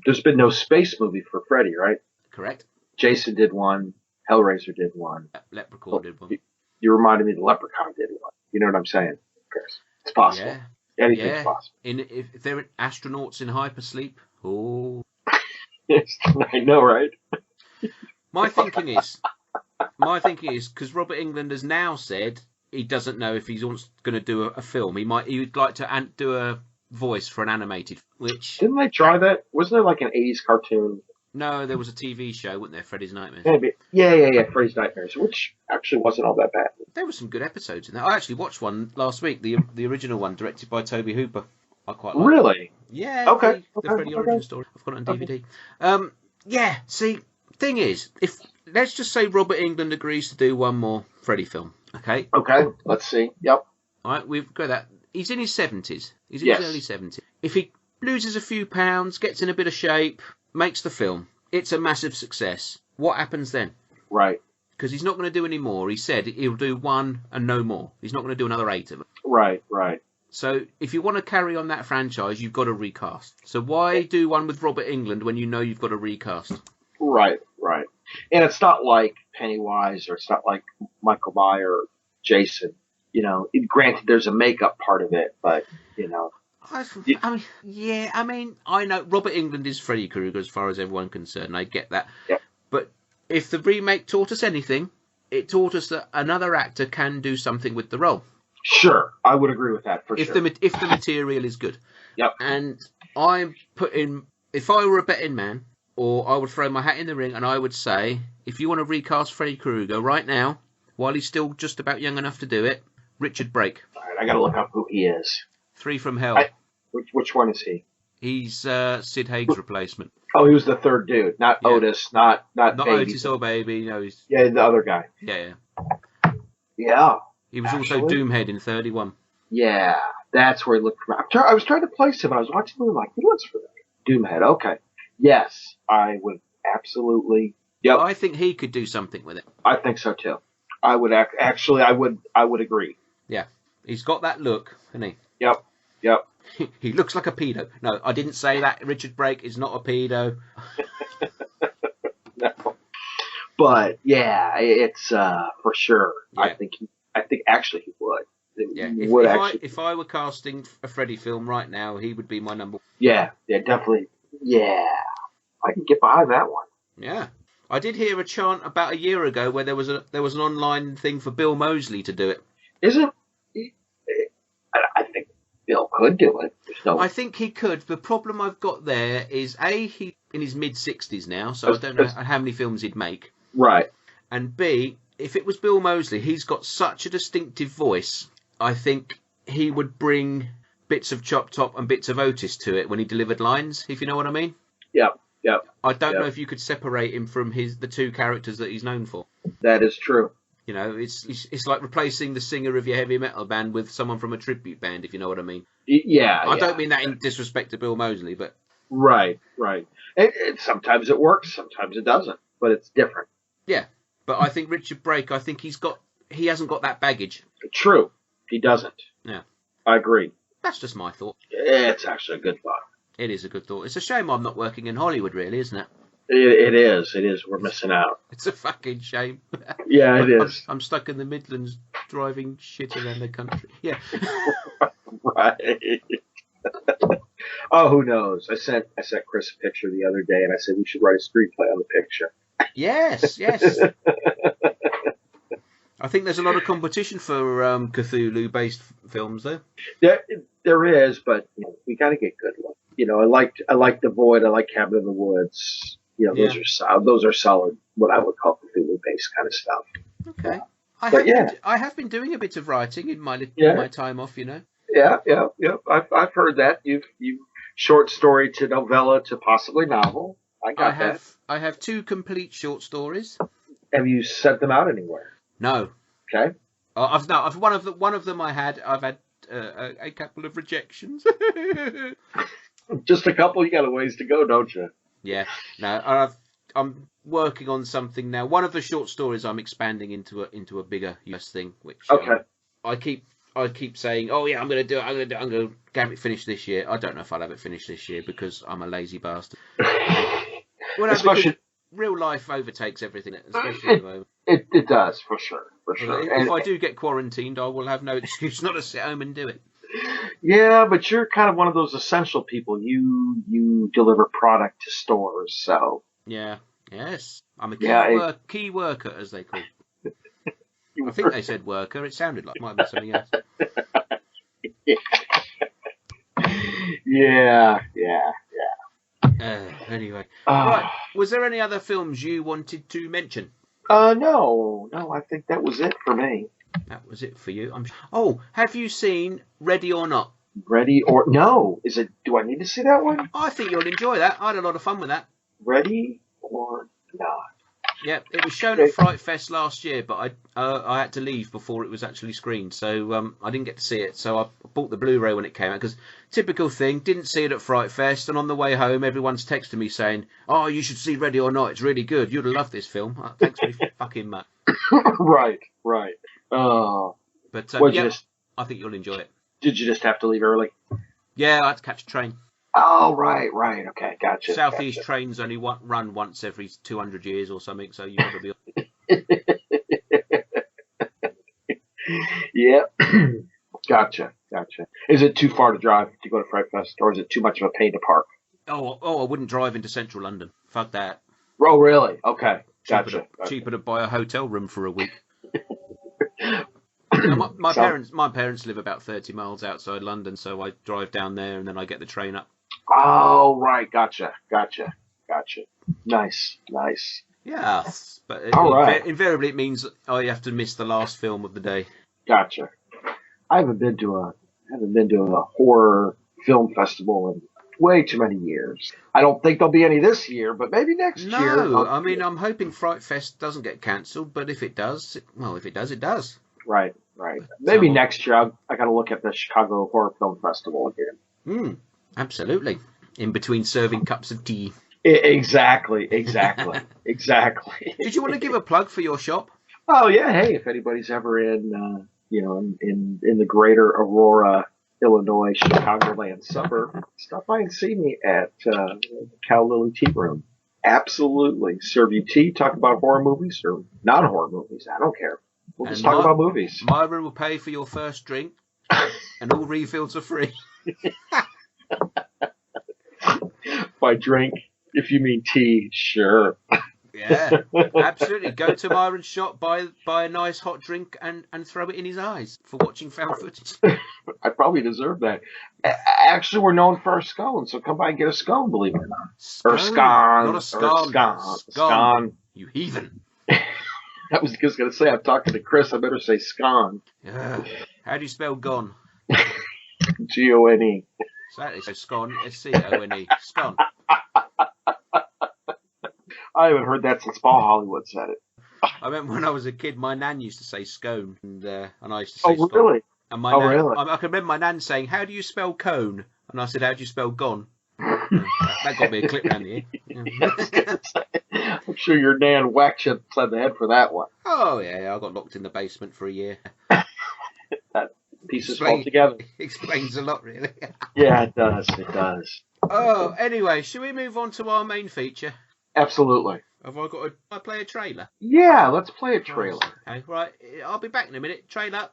there's been no space movie for Freddy, right? Correct. Jason did one. Hellraiser did one. Leprechaun did one. You reminded me the Leprechaun did one. You know what I'm saying, Chris? It's possible. Yeah. Anything's possible. If they're astronauts in hypersleep, oh. I know, right? My thinking is, because Robert Englund has now said he doesn't know if he's going to do a film. He would like to do a voice for an animated, which... Didn't they try that? Wasn't there like an 80s cartoon? No, there was a TV show, wasn't there? Freddy's Nightmares. Maybe. Yeah. Freddy's Nightmares, which actually wasn't all that bad. There were some good episodes in that. I actually watched one last week, the original one, directed by Tobe Hooper. I quite liked Really? it. Yeah. Okay. The Freddy origin story. I've got it on DVD. Yeah. See, thing is, let's just say Robert Englund agrees to do one more Freddy film. Okay. Okay. Let's see. Yep. All right. We've got that. He's in his 70s. He's in Yes. his early 70s. If he loses a few pounds, gets in a bit of shape, makes the film, it's a massive success. What happens then? Right. Because he's not going to do any more. He said he'll do one and no more. He's not going to do another 8 of them. Right. So if you want to carry on that franchise, you've got to recast. So why do one with Robert Englund when you know you've got to recast? Right. And it's not like Pennywise or it's not like Michael Myers or Jason. Granted, there's a makeup part of it, but, I know Robert Englund is Freddy Krueger as far as everyone's concerned. I get that. Yeah. But if the remake taught us anything, it taught us that another actor can do something with the role. Sure, I would agree with that for sure. If the material is good. Yep. And if I were a betting man, or I would throw my hat in the ring and I would say, if you want to recast Freddy Krueger right now, while he's still just about young enough to do it, Richard Brake. All right, I got to look up who he is. 3 from Hell. Which one is he? He's Sid Haig's replacement. Oh, he was the third dude, not Otis, not Baby. Otis or Baby. No, he's the other guy. Yeah. He was also Doomhead in 31. Yeah, that's where he looked from. I was trying to place him. I was watching him like, he looks familiar. Doomhead. Okay. Yes, I would absolutely. Yep. I think he could do something with it. I think so too. I would actually. I would agree. Yeah, he's got that look, hasn't he? Yep. He looks like a pedo. No, I didn't say that. Richard Brake is not a pedo. No. But yeah, it's for sure. Yeah. I think actually he would. Yeah. If I were casting a Freddy film right now, he would be my number. Yeah, definitely. Yeah, I can get behind that one. Yeah. I did hear a chant about a year ago where there was an online thing for Bill Moseley to do it. Isn't? I think Bill could do it. I think he could. The problem I've got there is he in his mid-60s now, so I don't know how many films he'd make. Right. And B, if it was Bill Moseley, he's got such a distinctive voice. I think he would bring bits of Chop Top and bits of Otis to it when he delivered lines, if you know what I mean. Yep. I don't know if you could separate him from the two characters that he's known for. That is true. You know, it's like replacing the singer of your heavy metal band with someone from a tribute band, if you know what I mean. Yeah. I don't mean that in disrespect to Bill Moseley, but... Right. Sometimes it works, sometimes it doesn't, but it's different. Yeah, but I think Richard Brake, he hasn't got that baggage. True, he doesn't. Yeah. I agree. That's just my thought. It's actually a good thought. It is a good thought. It's a shame I'm not working in Hollywood, really, isn't it? It is. We're missing out. It's a fucking shame. Yeah, it is. I'm stuck in the Midlands driving shit around the country. Yeah. Right. Oh, who knows? I sent Chris a picture the other day, and I said we should write a screenplay on the picture. Yes. I think there's a lot of competition for Cthulhu-based films, though. There is, but we got to get good ones. I like The Void. I like Cabin in the Woods. Those are solid. What I would call Cthulhu-based kind of stuff. Okay. I have been doing a bit of writing in my time off. Yeah. I've heard that. You short story to novella to possibly novel. I have 2 complete short stories. Have you sent them out anywhere? No. Okay. I've one of them I've had a couple of rejections. Just a couple. You got a ways to go, don't you? Yeah. No. I'm working on something now. One of the short stories I'm expanding into a bigger US thing, which I keep saying, oh yeah, I'm going to do it. I'm going to have it finished this year. I don't know if I'll have it finished this year because I'm a lazy bastard. Especially real life overtakes everything, especially at the moment. It does, for sure. If I do get quarantined, I will have no excuse not to sit home and do it. Yeah, but you're kind of one of those essential people. You deliver product to stores, so. Yeah. Yes. I'm a key worker, as they call it. I think they said worker. It sounded like it might be something else. Yeah. Anyway. Right. Was there any other films you wanted to mention? No. I think that was it for me. That was it for you. Have you seen Ready or Not? Ready or no? Is it? Do I need to see that one? I think you'll enjoy that. I had a lot of fun with that. Ready or Not? Yeah, it was shown at Fright Fest last year, but I had to leave before it was actually screened, so I didn't get to see it. So I bought the Blu-ray when it came out, because typical thing, didn't see it at Fright Fest, and on the way home, everyone's texting me saying, "Oh, you should see Ready or Not. It's really good. You'd love this film." Thanks very fucking much. Right. Oh, but I think you'll enjoy it. Did you just have to leave early? Yeah, I had to catch a train. Oh, right. Okay, gotcha. Southeast trains only run once every 200 years or something, so you've got to be... Yeah. Gotcha. Is it too far to drive to go to Fright Fest, or is it too much of a pain to park? Oh, I wouldn't drive into central London. Fuck that. Oh, really? Okay. Gotcha. Cheaper to buy a hotel room for a week. My parents live about 30 miles outside London, so I drive down there and then I get the train up. Oh, right. Gotcha. Nice. Yeah, but invariably it means I have to miss the last film of the day. Gotcha. I haven't been to a horror film festival in way too many years. I don't think there'll be any this year, but maybe next year. No, I mean, I'm hoping Fright Fest doesn't get cancelled, but if it does, it does. Right. Maybe next year I got to look at the Chicago Horror Film Festival again. Absolutely. In between serving cups of tea. Exactly. Did you want to give a plug for your shop? Oh yeah. Hey, if anybody's ever in the greater Aurora, Illinois, Chicagoland suburb, stop by and see me at Cow Lily Tea Room. Absolutely. Serve you tea, talk about horror movies or not horror movies. I don't care. We'll just talk about movies. Myron will pay for your first drink, and all refills are free. By drink, If you mean tea, sure. Yeah, absolutely. Go to Myron's shop, buy a nice hot drink, and throw it in his eyes for watching found footage. I probably deserve that. Actually, we're known for our scones, so come by and get a scone, believe it or not. Or Scone, not a scone. scone. Scone. You heathen. I was just going to say, I'm talking to Chris. I better say scone. How do you spell gone? Gone. Exactly. So scone, scone. Scone. I haven't heard that since Paul Hollywood said it. I remember when I was a kid, my nan used to say scone, and I used to say scone. Really? And my nan, really? I can remember my nan saying, "How do you spell cone?" And I said, "How do you spell gone?" That got me a clip round the ear. I'm sure your nan whacked you upside the head for that one. Oh yeah, I got locked in the basement for a year. That pieces fall together. Explains a lot, really. Yeah, it does. It does. Oh, anyway, should we move on to our main feature? Absolutely. Have I got I play a trailer? Yeah, let's play a trailer. Okay, right. I'll be back in a minute. Trailer.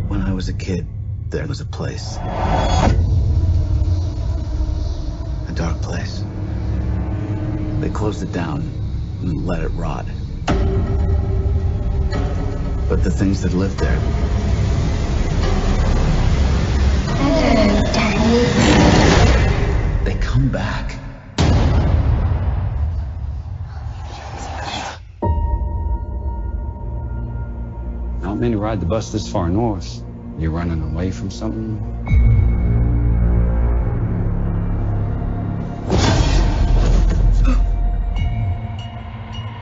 When I was a kid, there was a place. A dark place. They closed it down and let it rot. But the things that lived there... Hello, Danny. They come back. Not many ride the bus this far north. You're running away from something?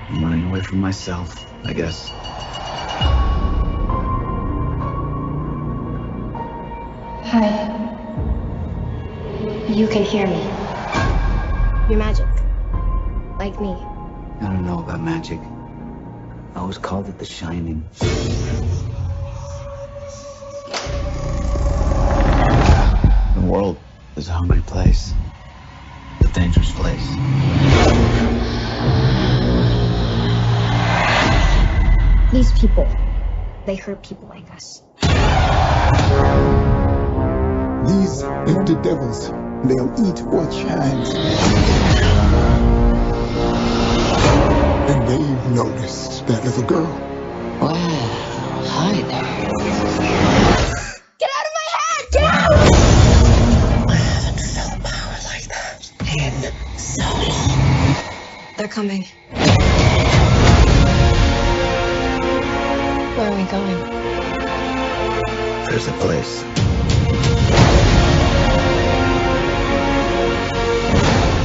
I'm running away from myself, I guess. Hi. You can hear me. You're magic. Like me. I don't know about magic. I always called it the Shining. The world is a hungry place. A dangerous place. These people, they hurt people like us. These empty devils, they'll eat what shines. And they've noticed that little girl. Well, hi there. Get out of my head! Get out! I haven't felt power like that in so long. They're coming. Where are we going? There's a place.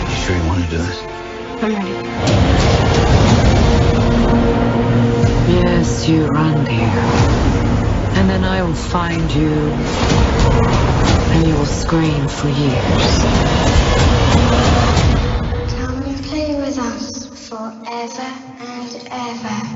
You sure you want to do this? I'm ready. Yes, you run here. And then I will find you. And you will scream for years. Come and play with us forever and ever.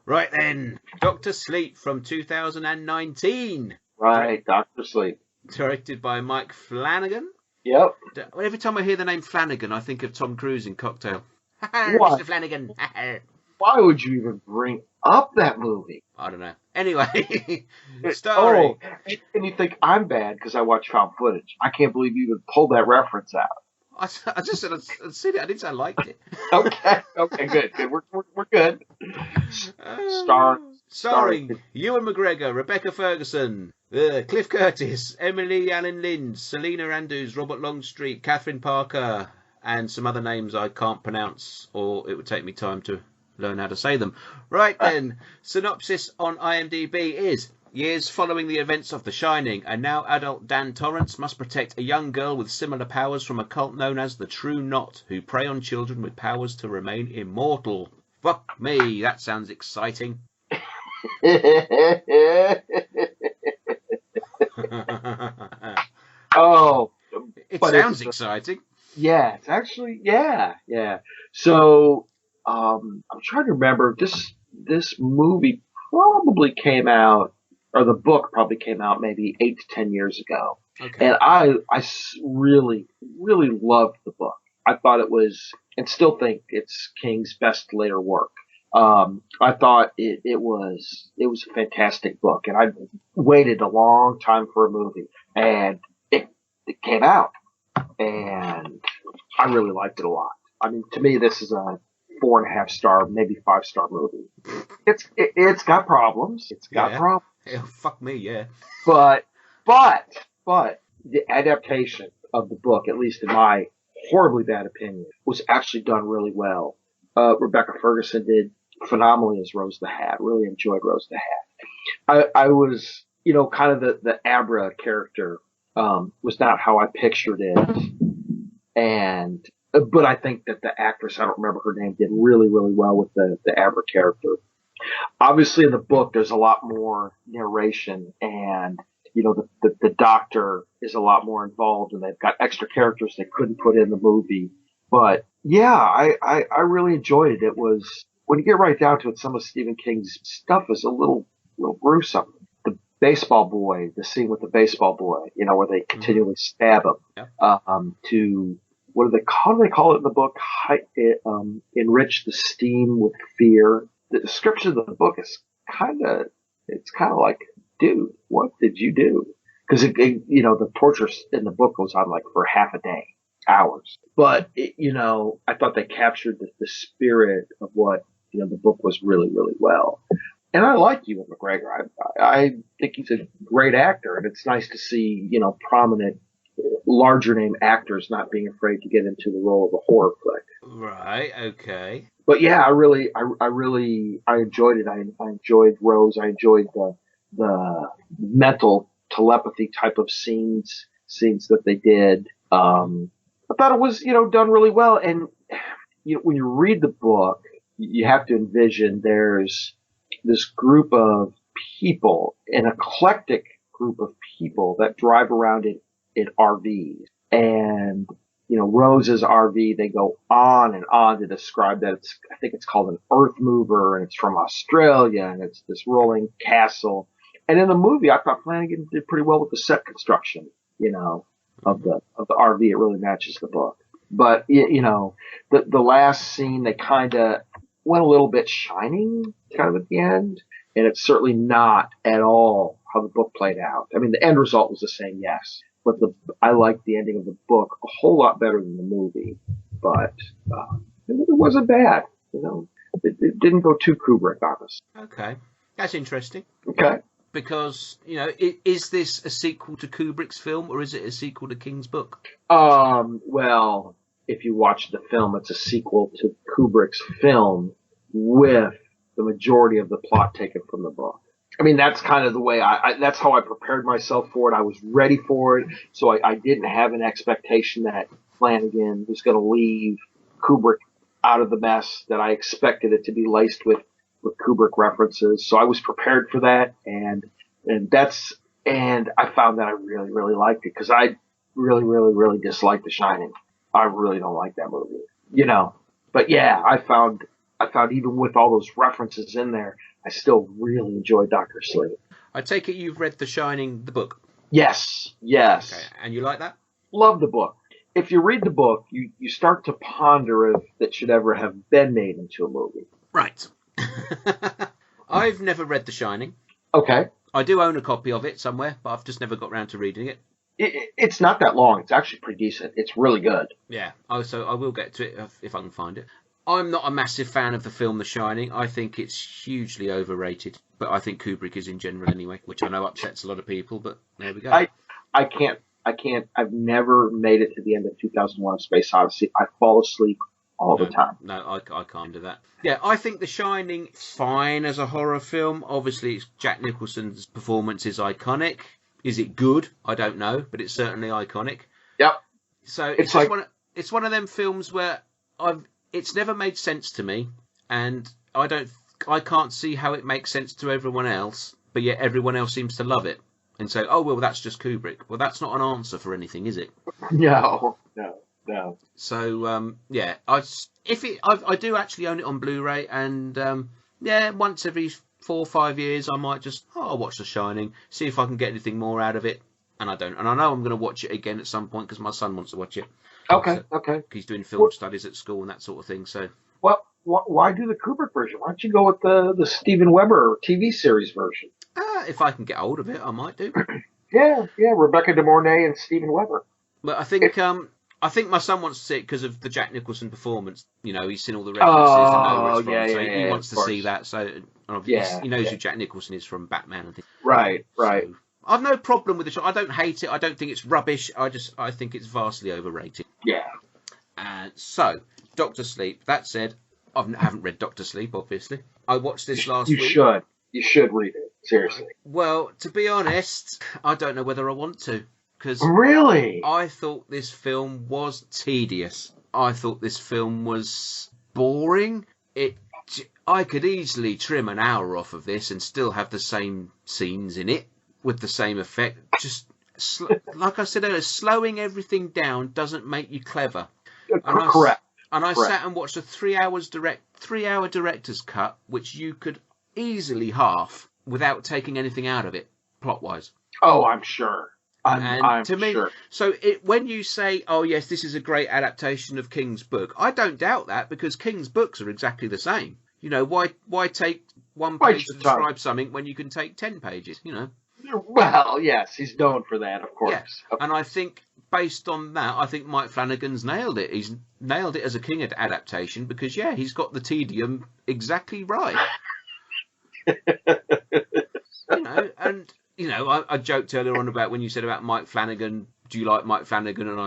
Right then, Dr. Sleep from 2019. Right, Dr. Sleep. Directed by Mike Flanagan. Yep. Every time I hear the name Flanagan, I think of Tom Cruise in Cocktail. What? Mr. Flanagan. Why would you even bring up that movie? I don't know. Anyway, starring. Oh, and you think I'm bad because I watch found footage. I can't believe you even pulled that reference out. I just said I'd seen it. I didn't say I liked it. Okay, good. We're good. Starring Ewan McGregor, Rebecca Ferguson, Cliff Curtis, Emily Allen Lind, Selena Andrews, Robert Longstreet, Catherine Parker, and some other names I can't pronounce, or it would take me time to learn how to say them. Right then, synopsis on IMDb is: years following the events of The Shining, a now adult Dan Torrance must protect a young girl with similar powers from a cult known as the True Knot, who prey on children with powers to remain immortal. Fuck me, that sounds exciting. Oh, it sounds exciting. Yeah, it's actually yeah. So I'm trying to remember. This movie probably came out, or the book probably came out maybe 8 to 10 years ago. Okay. And I really loved the book. I thought it was, and still think it's King's best later work. I thought it was a fantastic book, and I waited a long time for a movie, and it came out, and I really liked it a lot. I mean, to me, this is a 4.5-star, maybe 5-star movie. It's got problems. It's got problems. Yeah, fuck me, yeah. But the adaptation of the book, at least in my horribly bad opinion, was actually done really well. Rebecca Ferguson did phenomenally as Rose the Hat. Really enjoyed Rose the Hat. I was, kind of the Abra character, was not how I pictured it. But I think that the actress, I don't remember her name, did really, really well with the Abra character. Obviously in the book, there's a lot more narration, and, the doctor is a lot more involved, and they've got extra characters they couldn't put in the movie. But yeah, I really enjoyed it. It was, when you get right down to it, some of Stephen King's stuff is a little gruesome. The baseball boy, the scene with the baseball boy, where they continually stab him, to, how do they call it in the book? Enrich the steam with fear. The description of the book is kind of like, dude, what did you do? Because the torture in the book goes on like for half a day, hours. But I thought they captured the spirit of what the book was really, really well. And I like Ewan McGregor. I think he's a great actor, and it's nice to see prominent, larger name actors not being afraid to get into the role of a horror flick. Right. Okay. But yeah, I enjoyed it. I enjoyed Rose. I enjoyed the mental telepathy type of scenes that they did. I thought it was, done really well. And, when you read the book, you have to envision there's this group of people, an eclectic group of people that drive around in RVs. And, Rose's RV, they go on and on to describe that I think it's called an earth mover, and it's from Australia, and it's this rolling castle. And in the movie, I thought Flanagan did pretty well with the set construction, of the RV. It really matches the book. But, the last scene, they kind of went a little bit Shining kind of at the end. And it's certainly not at all how the book played out. I mean, the end result was the same, yes. But I liked the ending of the book a whole lot better than the movie. But it wasn't bad, It didn't go too Kubrick on us. Okay. That's interesting. Okay. Because, is this a sequel to Kubrick's film, or is it a sequel to King's book? Well, if you watch the film, it's a sequel to Kubrick's film with the majority of the plot taken from the book. I mean, that's kind of the way that's how I prepared myself for it. I was ready for it. So I didn't have an expectation that Flanagan was going to leave Kubrick out of the mess, that I expected it to be laced with Kubrick references. So I was prepared for that. And I found that I really, really liked it, because I really, really, really dislike The Shining. I really don't like that movie, but yeah, I found even with all those references in there, I still really enjoy Dr. Sleep. I take it you've read The Shining, the book? Yes. Okay. And you like that? Love the book. If you read the book, you start to ponder if it should ever have been made into a movie. Right. I've never read The Shining. Okay. I do own a copy of it somewhere, but I've just never got around to reading it. It's not that long. It's actually pretty decent. It's really good. Yeah. So I will get to it if I can find it. I'm not a massive fan of the film The Shining. I think it's hugely overrated, but I think Kubrick is in general anyway, which I know upsets a lot of people, but there we go. I can't. I've never made it to the end of 2001: A Space Odyssey. I fall asleep all the time. No, I can't do that. Yeah, I think The Shining is fine as a horror film. Obviously, Jack Nicholson's performance is iconic. Is it good? I don't know, but it's certainly iconic. Yep. So it's like it's one of them films where it's never made sense to me, and I can't see how it makes sense to everyone else, but yet everyone else seems to love it and say, oh well, that's just Kubrick. Well, that's not an answer for anything, is it? No. So yeah, I do actually own it on Blu-ray, and once every 4 or 5 years I might just I'll watch The Shining, see if I can get anything more out of it, and I don't. And I know I'm going to watch it again at some point because my son wants to watch it. Okay, okay. He's doing film studies at school and that sort of thing. So, Well, why do the Kubrick version? Why don't you go with the Steven Weber TV series version? if I can get hold of it, I might do. Yeah, Rebecca De Mornay and Steven Weber. But I think my son wants to see it because of the Jack Nicholson performance. You know, he's seen all the references and knows where it's from, so he wants to see that. So he knows who Jack Nicholson is from Batman and things. Right. So, I've no problem with the show. I don't hate it. I don't think it's rubbish. I think it's vastly overrated. Yeah. And so, Doctor Sleep. That said, I haven't read Doctor Sleep, obviously. I watched this last week. You should read it, seriously. Well, to be honest, I don't know whether I want to. Because really? I thought this film was tedious. I thought this film was boring. I could easily trim an hour off of this and still have the same scenes in it with the same effect. Just like I said earlier, slowing everything down doesn't make you clever. Correct. I sat and watched a 3-hour director's cut, which you could easily half without taking anything out of it, plot-wise. Oh, I'm sure. I'm sure. So when you say, "Oh yes, this is a great adaptation of King's book," I don't doubt that, because King's books are exactly the same. You know, why take one page to describe something when you can take 10 pages? You know. Well, yes, he's known for that, of course. Yeah. And I think based on that, I think Mike Flanagan's nailed it. He's nailed it as a King adaptation because he's got the tedium exactly right. I joked earlier on about when you said about Mike Flanagan, do you like Mike Flanagan? And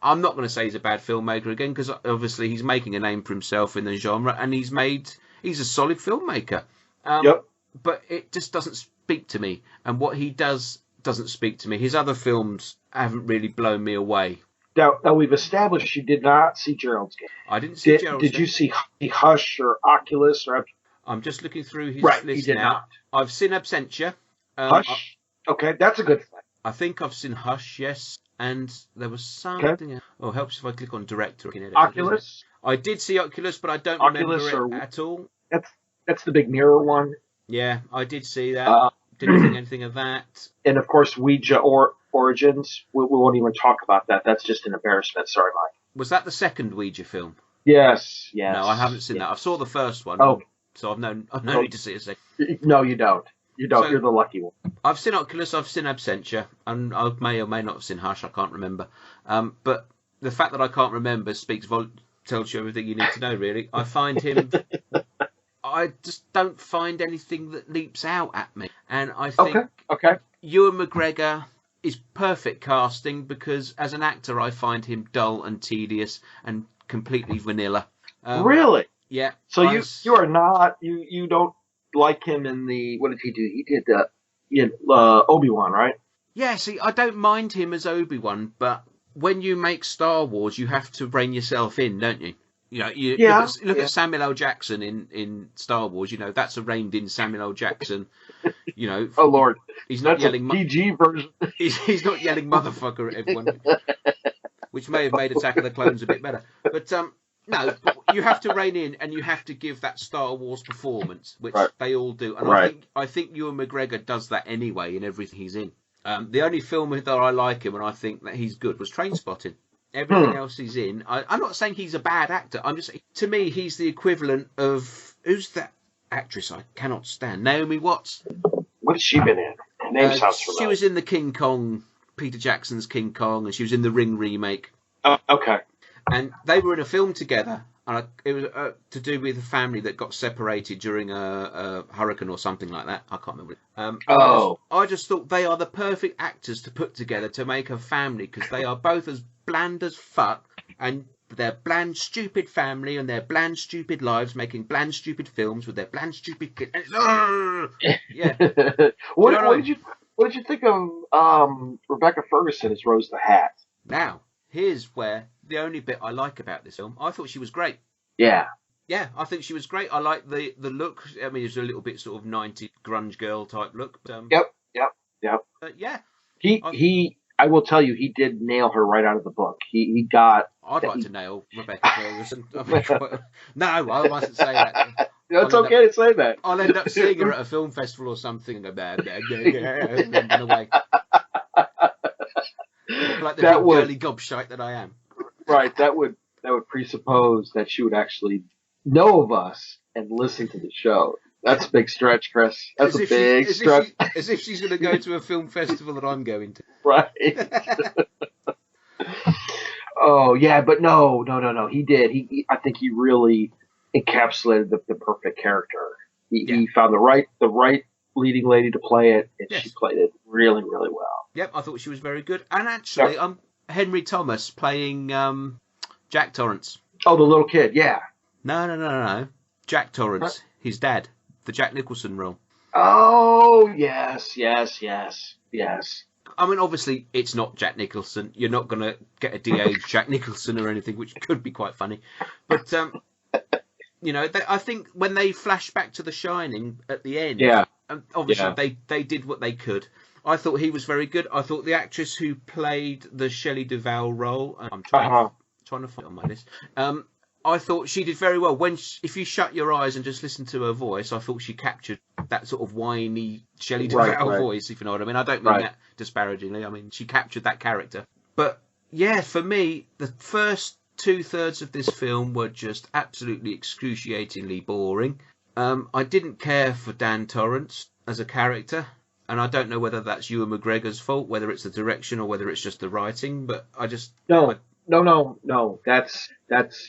I'm not going to say he's a bad filmmaker again, because obviously he's making a name for himself in the genre, and he's a solid filmmaker. But it just doesn't speak to me, and what he does doesn't speak to me. His other films haven't really blown me away. Now we've established you did not see Gerald's Game. I didn't see Gerald's Game. Did you see Hush or Oculus or? I'm just looking through his list he did now. Not. I've seen Absentia. Hush. Okay, that's a good thing. I think I've seen Hush, yes, and there was something else. Oh, helps if I click on director. Oculus. I did see Oculus, but I don't remember it at all. That's the big mirror one. Yeah, I did see that. Didn't think anything of that. And of course, Ouija Origins. We won't even talk about that. That's just an embarrassment. Sorry, Mike. Was that the second Ouija film? Yes. No, I haven't seen that. I saw the first one. Oh, so I've no need to see it second. No, you don't. You don't. So, you're the lucky one. I've seen Oculus. I've seen Absentia, and I may or may not have seen Hush. I can't remember. But the fact that I can't remember tells you everything you need to know. Really, I find him. I just don't find anything that leaps out at me, and I think Ewan McGregor is perfect casting, because as an actor I find him dull and tedious and completely vanilla. Really? Yeah. So you are not you don't like him in the, what did he do? He did Obi-Wan, right? Yeah. See, I don't mind him as Obi-Wan, but when you make Star Wars, you have to rein yourself in, don't you? You know, look at Samuel L. Jackson in Star Wars. You know, that's a reined-in Samuel L. Jackson. You know, oh Lord, he's not yelling a PG version. He's not yelling motherfucker at everyone, which may have made Attack of the Clones a bit better. But no, you have to rein in, and you have to give that Star Wars performance, which they all do. And I think Ewan McGregor does that anyway in everything he's in. The only film that I like him and I think that he's good was Trainspotting. Everything else he's in, I'm not saying he's a bad actor. I'm just, to me, he's the equivalent of, who's that actress I cannot stand? Naomi Watts. What has she been in? Her name sounds familiar. She was in the King Kong, Peter Jackson's King Kong, and she was in the Ring remake. Okay. And they were in a film together, and it was to do with a family that got separated during a hurricane or something like that. I can't remember. I just thought they are the perfect actors to put together to make a family, because they are both as bland as fuck, and their bland, stupid family and their bland, stupid lives, making bland, stupid films with their bland, stupid kids. Yeah. What did you think of Rebecca Ferguson as Rose the Hat? Now, here's where the only bit I like about this film. I thought she was great. Yeah. Yeah, I think she was great. I like the look. I mean, it's a little bit sort of 90s grunge girl type look. But, Yep. Yeah. I will tell you, he did nail her right out of the book. He got. I'd like to nail Rebecca Ferguson. No, I mustn't say that. It's okay to say that. I'll end up seeing her at a film festival or something and go bad, and run away. Like the big girly gobshite that I am. Right. That would presuppose that she would actually know of us and listen to the show. That's a big stretch, Chris. That's a big stretch. As if she's going to go to a film festival that I'm going to. Right. Oh yeah, but no. He did. I think he really encapsulated the perfect character. He found the right leading lady to play it, and she played it really, really well. Yep, I thought she was very good. And actually, Henry Thomas playing Jack Torrance. Oh, the little kid, yeah. No. Jack Torrance, his dad, the Jack Nicholson role. Oh, yes. I mean, obviously, it's not Jack Nicholson. You're not going to get a de-aged Jack Nicholson or anything, which could be quite funny. But, you know, I think when they flash back to The Shining at the end, obviously they did what they could. I thought he was very good. I thought the actress who played the Shelley Duvall role, I'm trying to find it on my list, I thought she did very well. If you shut your eyes and just listen to her voice, I thought she captured that sort of whiny Shelley Duvall voice, if you know what I mean. I don't mean that disparagingly. I mean, she captured that character. But, yeah, for me, the first 2/3 of this film were just absolutely excruciatingly boring. I didn't care for Dan Torrance as a character, and I don't know whether that's Ewan McGregor's fault, whether it's the direction or whether it's just the writing, but I just... No. That's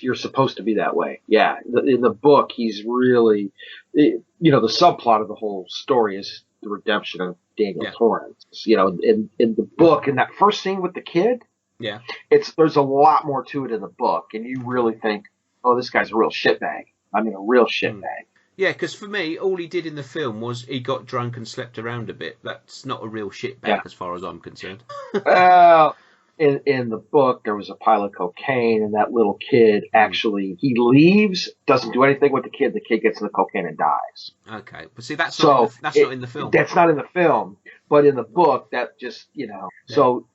you're supposed to be that way. Yeah. In the book, he's really, the subplot of the whole story is the redemption of Daniel Torrance. You know, in the book, in that first scene with the kid, there's a lot more to it in the book, and you really think, oh, this guy's a real shitbag. I mean, a real shitbag. Yeah, because for me, all he did in the film was he got drunk and slept around a bit. That's not a real shitbag as far as I'm concerned. Well, in the book, there was a pile of cocaine, and that little kid actually, he leaves, doesn't do anything with the kid. The kid gets in the cocaine and dies. Okay, but see, that's not in the film. That's not in the film, but in the book, that just, So,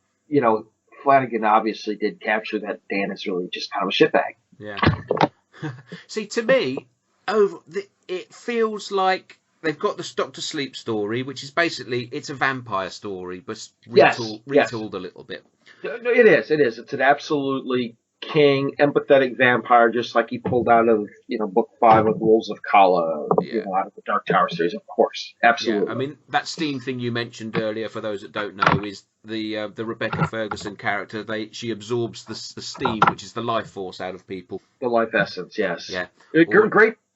Flanagan obviously did capture that Dan is really just kind of a shitbag. Yeah. See, to me, it feels like they've got the Doctor Sleep story, which is basically, it's a vampire story, but retooled a little bit. It is. It's an absolutely king, empathetic vampire, just like he pulled out of, book 5 of Wolves of Kala, out of the Dark Tower series, of course. Absolutely. Yeah, I mean, that steam thing you mentioned earlier, for those that don't know, is the Rebecca Ferguson character. She absorbs the steam, which is the life force out of people. The life essence, yes. Yeah.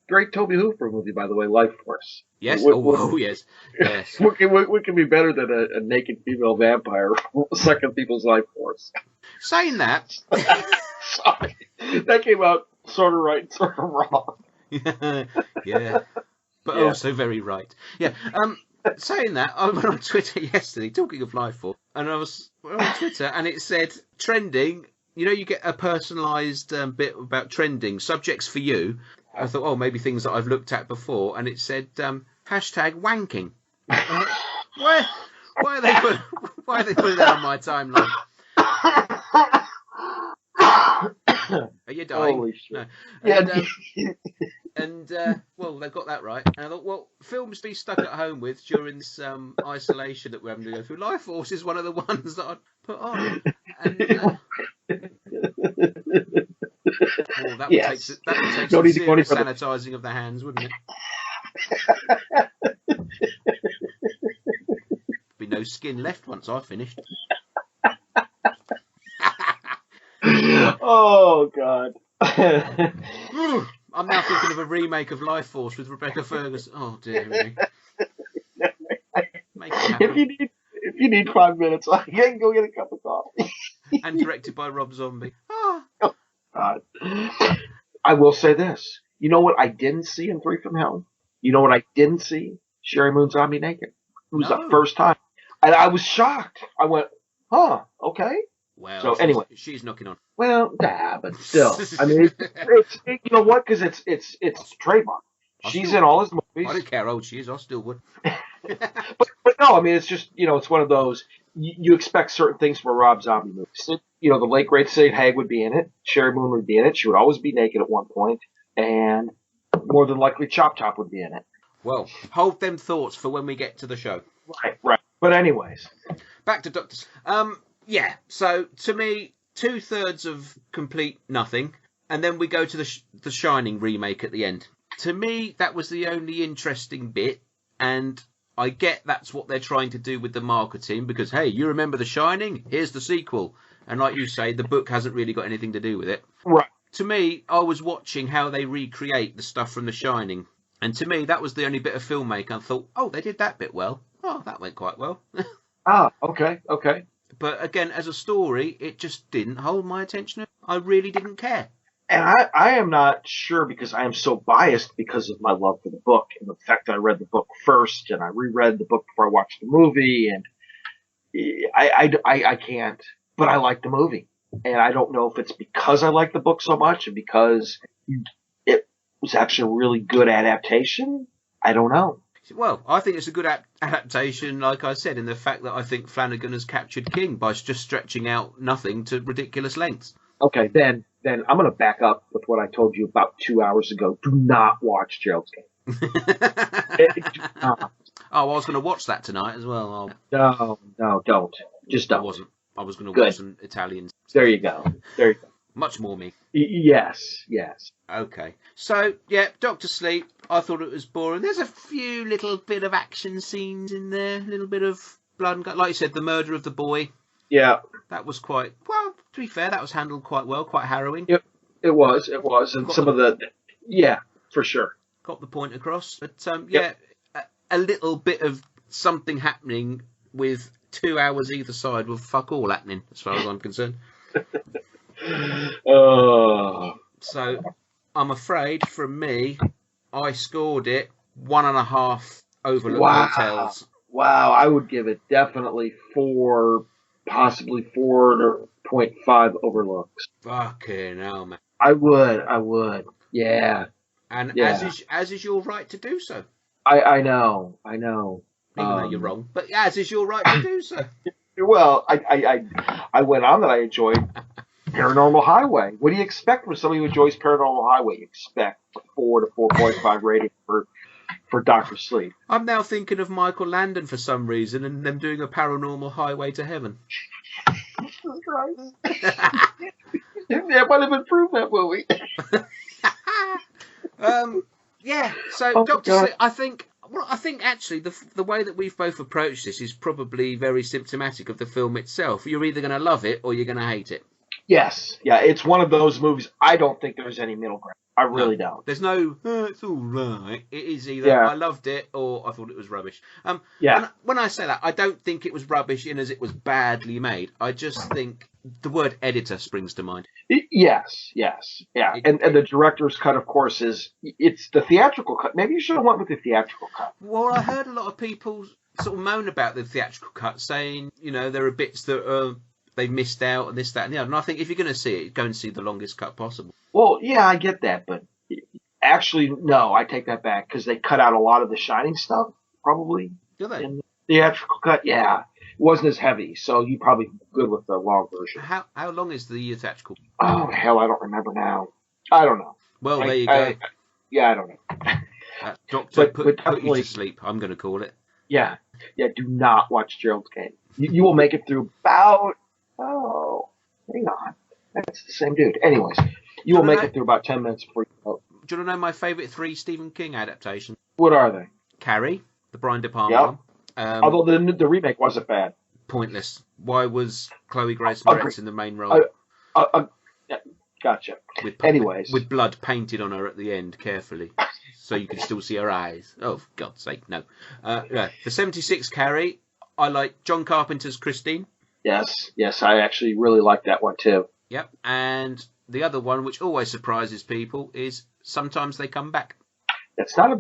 Great Toby Hooper movie, by the way, Life Force. Yes. Yes. What can be better than a naked female vampire sucking people's life force? Saying that, sorry, that came out sort of right, sort of wrong. Yeah, but also very right. Yeah. Saying that, I went on Twitter yesterday, talking of life force, and I was on Twitter, and it said trending. You get a personalised bit about trending subjects for you. I thought, maybe things that I've looked at before, and it said hashtag wanking. Why are they putting that on my timeline? Are you dying? Holy shit. No. And, well, they've got that right. And I thought, well, films to be stuck at home with during this isolation that we're having to go through. Life Force is one of the ones that I'd put on. And, that would take some serious sanitising of the hands, wouldn't it? Be no skin left once I've finished. Oh, God. I'm now thinking of a remake of Life Force with Rebecca Ferguson. Oh, dear me. Make it happen. If you need 5 minutes, I can go get a cup of coffee. And directed by Rob Zombie. Oh, God. I will say this. You know what I didn't see in 3 from Hell? You know what I didn't see? Sherry Moon Zombie naked. It was the first time. And I was shocked. I went, okay. Well, so anyway, she's knocking on. Well, but still, I mean, it's you know what? Because it's trademark. She's in all his movies. I don't care how old she is. I still would. but no, I mean, it's just it's one of those. You expect certain things from a Rob Zombie movie. So, the late great Sid Haig would be in it. Sherry Moon would be in it. She would always be naked at one point, and more than likely, Chop Top would be in it. Well, hold them thoughts for when we get to the show. Right. But anyways, back to Doctors. Yeah. So to me, 2/3 of complete nothing, and then we go to the Shining remake at the end. To me, that was the only interesting bit, and I get that's what they're trying to do with the marketing, because, hey, you remember The Shining? Here's the sequel. And like you say, the book hasn't really got anything to do with it. Right. To me, I was watching how they recreate the stuff from The Shining. And to me, that was the only bit of filmmaking I thought, oh, they did that bit well. Oh, that went quite well. Okay. But again, as a story, it just didn't hold my attention. I really didn't care. And I am not sure, because I am so biased because of my love for the book and the fact that I read the book first and I reread the book before I watched the movie, and I can't, but I like the movie. And I don't know if it's because I like the book so much and because it was actually a really good adaptation. I don't know. Well, I think it's a good adaptation, like I said, in the fact that I think Flanagan has captured King by just stretching out nothing to ridiculous lengths. Okay, then I'm going to back up with what I told you about 2 hours ago. Do not watch Gerald's Game. Do not. Oh, I was going to watch that tonight as well. No, don't. Just don't. I wasn't. I was going to watch some Italians. There you go. Much more me. Yes. Okay. So, yeah, Dr. Sleep, I thought it was boring. There's a few little bit of action scenes in there, a little bit of blood and guts. Like you said, the murder of the boy. Yeah. That was quite, well, to be fair, that was handled quite well, quite harrowing. Yep, it was. And some of the, yeah, for sure. Got the point across. But, yeah, a little bit of something happening with 2 hours either side with fuck all happening, as far as I'm concerned. So, I'm afraid, from me, I scored it 1.5 overlook hotels. Wow, I would give it definitely 4, possibly 4.5 overlooks. Fucking hell, man. I would. Yeah. And yeah. as is your right to do so. I know. Even though you're wrong, but as is your right to do so. Well, I went on that I enjoyed Paranormal Highway. What do you expect from somebody who enjoys Paranormal Highway? You expect a 4 to 4.5 rating for Dr. Sleep. I'm now thinking of Michael Landon for some reason and them doing a Paranormal Highway to Heaven. Jesus Christ. That might have improved that movie. Yeah, so Dr. Sleep, I think actually the way that we've both approached this is probably very symptomatic of the film itself. You're either going to love it or you're going to hate it. Yes, yeah, it's one of those movies. I don't think there's any middle ground. I really don't. There's no, it's all right. It is either I loved it or I thought it was rubbish. When I say that, I don't think it was rubbish in as it was badly made. I just think the word editor springs to mind. Yes, yeah. And the director's cut, of course, it's the theatrical cut. Maybe you should have went with the theatrical cut. Well, I heard a lot of people sort of moan about the theatrical cut, saying, there are bits that they missed out and this, that, and the other. And I think if you're going to see it, go and see the longest cut possible. Well, yeah, I get that, but actually, no, I take that back because they cut out a lot of the Shining stuff, probably. Do they? In the theatrical cut, yeah. It wasn't as heavy, so you're probably good with the long version. How long is the theatrical? Oh, hell, I don't remember now. I don't know. Well, there you go. I don't know. Doctor, put you to sleep, I'm going to call it. Yeah, do not watch Gerald's Game. You will make it through about... Oh, hang on. That's the same dude. Anyways, you will make it through about 10 minutes before you go. Do you want to know my favourite 3 Stephen King adaptations? What are they? Carrie, the Brian De Palma one. Although the remake wasn't bad. Pointless. Why was Chloe Grace Moretz in the main role? Yeah, gotcha. Anyways. With blood painted on her at the end, carefully. So you can still see her eyes. Oh, for God's sake, no. The 76 Carrie, I like John Carpenter's Christine. Yes, I actually really like that one too. Yep, and the other one, which always surprises people, is Sometimes They Come Back. That's not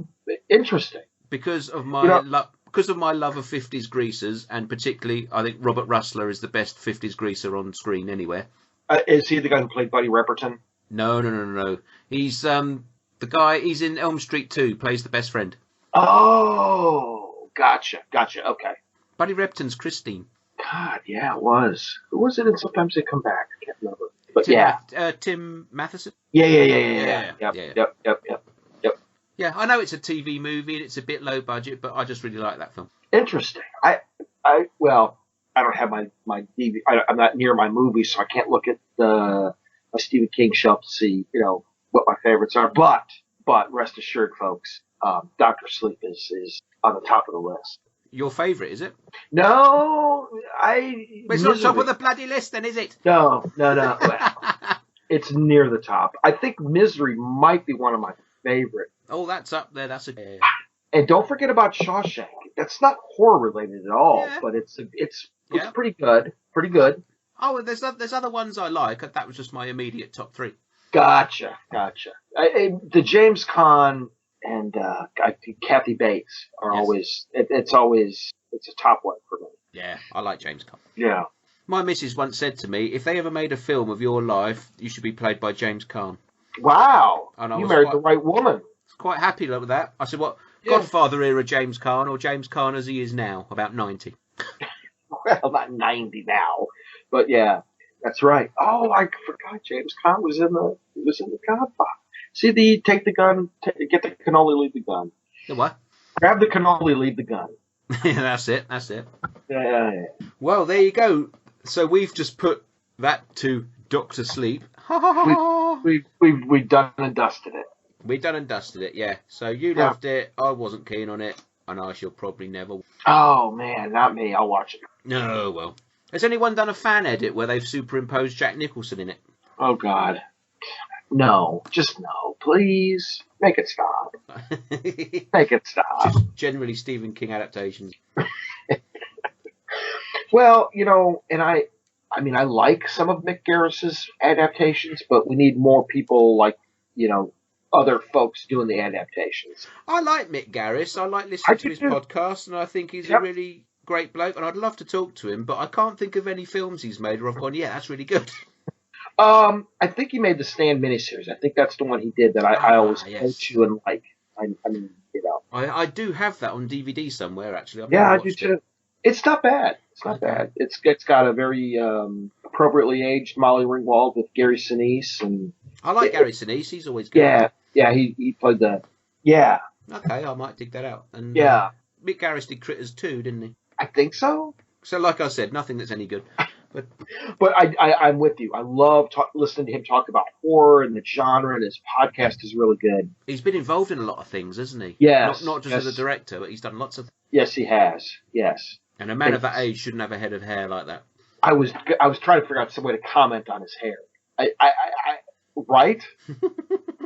interesting. Because of my love of 50s greasers, and particularly, I think Robert Russler is the best 50s greaser on screen anywhere. Is he the guy who played Buddy Repperton? No. He's the guy. He's in Elm Street 2. Plays the best friend. Oh, gotcha. Okay. Buddy Repton's Christine. God, yeah, it was. Who was it in Sometimes They Come Back? I can't remember. But Tim Matheson? Yeah. Yep. Yeah, I know it's a TV movie and it's a bit low budget, but I just really like that film. Interesting. I I don't have my DVD. I'm not near my movies, so I can't look at my Stephen King shelf to see, what my favorites are. But rest assured, folks, Doctor Sleep is on the top of the list. Your favourite, is it? No, It's not top of the bloody list, then, is it? No. Well, it's near the top. I think Misery might be one of my favorite. Oh, that's up there. That's a. And don't forget about Shawshank. That's not horror related at all, but it's pretty good. Pretty good. Oh, there's other ones I like. That was just my immediate top 3. Gotcha. The James Caan and Kathy Bates are always. It's a top one for me. Yeah, I like James Caan. Yeah. My missus once said to me, if they ever made a film of your life, you should be played by James Caan. Wow. And you married the right woman. Quite happy with that. I said, what? Godfather era James Caan or James Caan as he is now, about 90. Well, not 90 now, but yeah, that's right. Oh, I forgot James Caan was in the Godfather. See, take the gun, get the cannoli, leave the gun. The what? Grab the cannoli, leave the gun. That's it. Yeah. Well, there you go. So we've just put that to Dr. Sleep. We've done and dusted it. We've done and dusted it, yeah. So you loved it. I wasn't keen on it, and I shall probably never. Oh man, not me. I'll watch it. No, well. Has anyone done a fan edit where they've superimposed Jack Nicholson in it? Oh God, no. Just no, please. Make it stop. Make it stop. Just generally Stephen King adaptations. Well, and I like some of Mick Garris's adaptations, but we need more people like, other folks doing the adaptations. I like Mick Garris. I like listening to his podcast, and I think he's a really great bloke, and I'd love to talk to him, but I can't think of any films he's made where I've gone, yeah, that's really good. I think he made the Stand miniseries. I think that's the one he did that I always go to and like. I do have that on DVD somewhere, actually. I do too. It's not bad. It's not bad. It's got a very appropriately aged Molly Ringwald with Gary Sinise, and I like Gary Sinise. He's always good. Yeah. He played the. Yeah. Okay, I might dig that out. And Mick Garris did Critters too, didn't he? I think so. So, like I said, nothing that's any good. But I'm with you. I love listening to him talk about horror and the genre, and his podcast is really good. He's been involved in a lot of things, hasn't he? Yes. Not just as a director, but he's done lots of. Yes, he has. Yes. And a man of that age shouldn't have a head of hair like that. I was trying to figure out some way to comment on his hair. Right?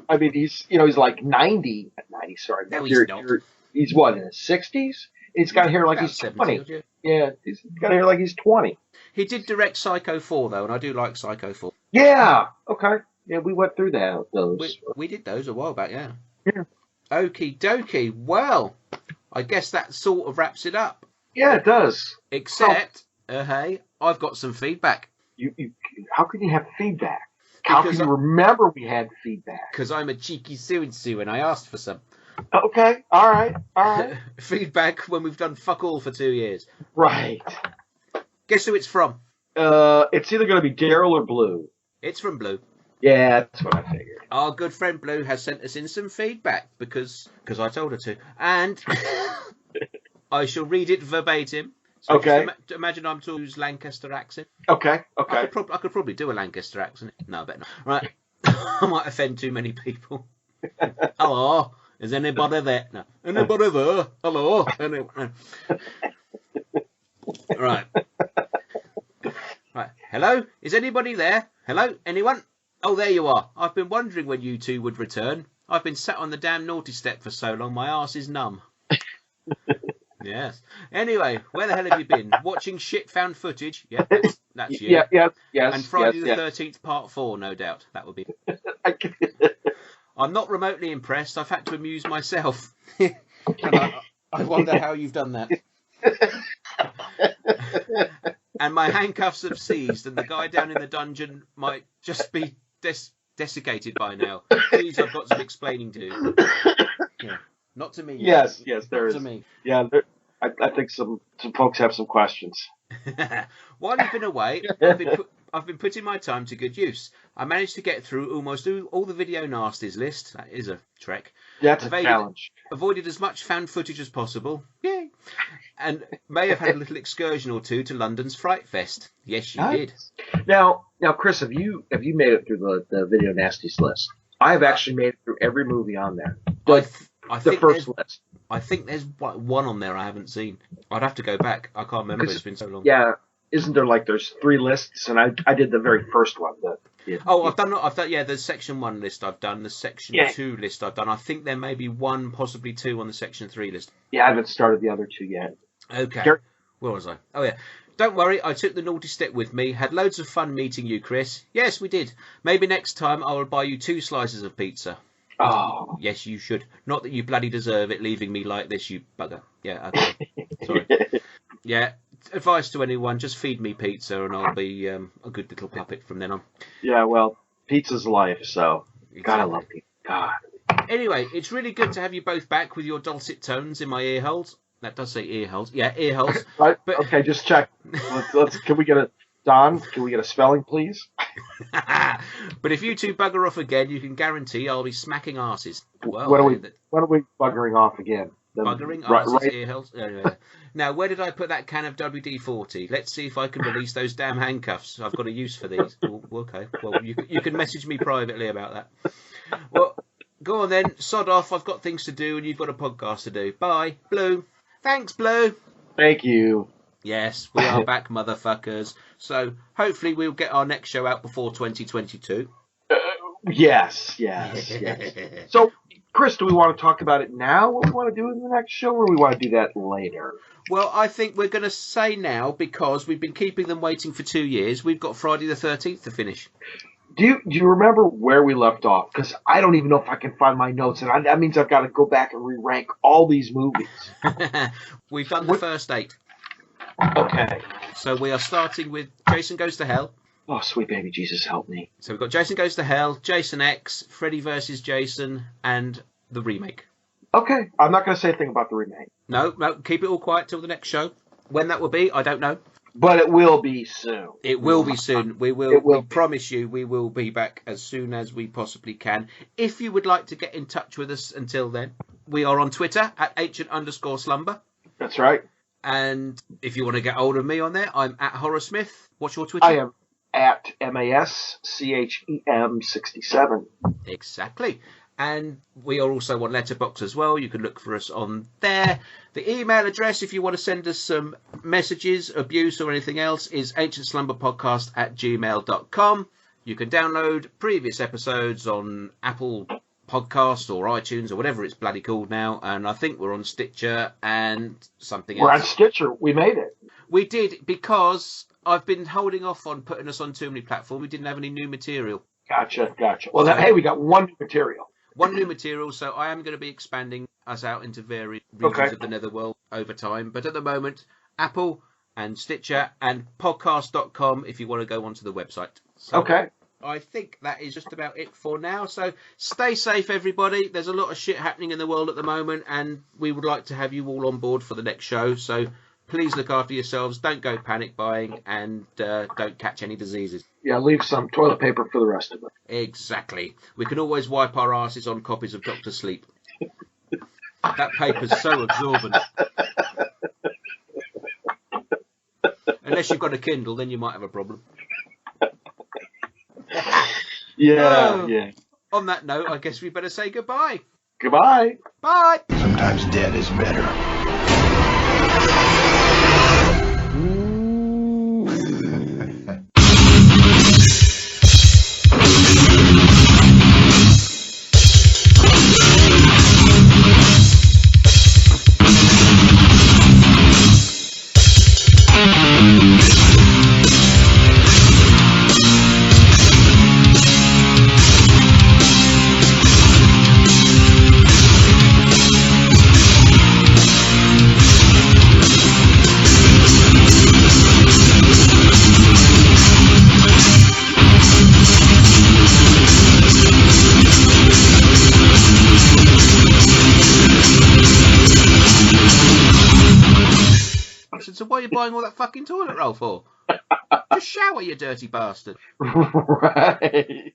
I mean, he's like 90. 90, sorry. No, he's not. He's what, in his 60s? He's got hair like he's 20. Yeah, he's got hair like he's 20. He did direct Psycho 4, though, and I do like Psycho 4. Yeah, okay. Yeah, we went through those. We did those a while back, yeah. Yeah. Okie dokie. Well, I guess that sort of wraps it up. Yeah, it does. Except, hey, I've got some feedback. You how can you have feedback? How can you remember we had feedback? Because I'm a cheeky so-and-so and I asked for some. Okay, all right. Feedback when we've done fuck all for 2 years. Right. Guess who it's from? It's either going to be Daryl or Blue. It's from Blue. Yeah, that's what I figured. Our good friend Blue has sent us in some feedback because I told her to. And I shall read it verbatim. So okay. Just imagine I'm to use Lancaster accent. Okay. I could probably do a Lancaster accent. No, I bet not. Right. I might offend too many people. Hello. Is anybody there? No. Anybody there? Hello. Right. Right. Hello? Is anybody there? Hello? Anyone? Oh, there you are. I've been wondering when you two would return. I've been sat on the damn naughty step for so long, my arse is numb. Yes. Anyway, where the hell have you been? Watching shit found footage? Yeah, that's you. Yeah, yes. And Friday the 13th, part 4, no doubt. That would be. I'm not remotely impressed. I've had to amuse myself. And I wonder how you've done that. And my handcuffs have seized, and the guy down in the dungeon might just be desiccated by now. Please, I've got some explaining to do. Yeah. Not to me. Yes, there is. To me. Yeah, I think some folks have some questions. While you've been away, I've been putting my time to good use. I managed to get through almost all the video nasties list. That is a trek. That's a challenge. Avoided as much found footage as possible. Yay! And may have had a little excursion or two to London's Fright Fest. Yes, you did. Now, Chris, have you made it through the Video Nasties list? I have actually made it through every movie on there. I The think first list. I think there's one on there I haven't seen. I'd have to go back. I can't remember. It's been so long. Yeah, isn't there there's 3 lists, and I did the very first one. I've done the section 1 list I've done, the section 2 list I've done. I think there may be 1, possibly 2 on the section 3 list. Yeah, I haven't started the other 2 yet. Okay. Where was I? Oh yeah. Don't worry, I took the naughty step with me. Had loads of fun meeting you, Chris. Yes, we did. Maybe next time I will buy you 2 slices of pizza. Oh. Yes, you should. Not that you bloody deserve it, leaving me like this, you bugger. Yeah, okay. Sorry. Yeah, advice to anyone, just feed me pizza and I'll be a good little puppet from then on. Yeah, well, pizza's life, so gotta love pizza. God. Anyway, it's really good to have you both back with your dulcet tones in my ear holes. That does say ear holes. Yeah, ear holes. Right, but... Okay, just check. Can we get a... Don, can we get a spelling, please? But if you two bugger off again, you can guarantee I'll be smacking arses. Well, when are we buggering off again? Buggering arses, ear holes. Now, where did I put that can of WD-40? Let's see if I can release those damn handcuffs. I've got a use for these. Oh, okay. Well, you can message me privately about that. Well, go on then. Sod off. I've got things to do, and you've got a podcast to do. Bye, Blue. Thanks, Blue. Thank you. Yes, we are back, motherfuckers. So hopefully we'll get our next show out before 2022. Yes. So, Chris, do we want to talk about it now, what we want to do in the next show, or we want to do that later? Well, I think we're going to say now, because we've been keeping them waiting for 2 years. We've got Friday the 13th to finish. Do you remember where we left off? Because I don't even know if I can find my notes, and that means I've got to go back and re-rank all these movies. We've done the first 8. Okay. So we are starting with Jason Goes to Hell. Oh, sweet baby Jesus, help me. So we've got Jason Goes to Hell, Jason X, Freddy vs. Jason, and the remake. Okay. I'm not going to say a thing about the remake. No, keep it all quiet till the next show. When that will be, I don't know. But it will be soon. It will be soon. We promise you we will be back as soon as we possibly can. If you would like to get in touch with us until then, we are on Twitter at @ancient_slumber. That's right. And if you want to get hold of me on there, I'm at Horrorsmith. What's your Twitter? I am at MASCHEM67. Exactly. And we are also on Letterboxd as well. You can look for us on there. The email address, if you want to send us some messages, abuse or anything else, is ancientslumberpodcast@gmail.com. You can download previous episodes on Apple Podcasts or iTunes or whatever it's bloody called now. And I think we're on Stitcher and something else. We're on Stitcher. We made it. We did, because I've been holding off on putting us on too many platforms. We didn't have any new material. Gotcha. Well, hey, we got one new material. One new material, so I am going to be expanding us out into various regions of the netherworld over time. But at the moment, Apple and Stitcher and podcast.com if you want to go onto the website. So okay. I think that is just about it for now. So stay safe, everybody. There's a lot of shit happening in the world at the moment, and we would like to have you all on board for the next show. So please look after yourselves. Don't go panic buying, and don't catch any diseases. Yeah, leave some toilet paper for the rest of it. Exactly. We can always wipe our asses on copies of Dr. Sleep. That paper's so absorbent. Unless you've got a Kindle, then you might have a problem. Yeah. On that note, I guess we better say goodbye. Goodbye. Bye. Sometimes dead is better. So why are you buying all that fucking toilet roll for? Just shower, you dirty bastard. Right.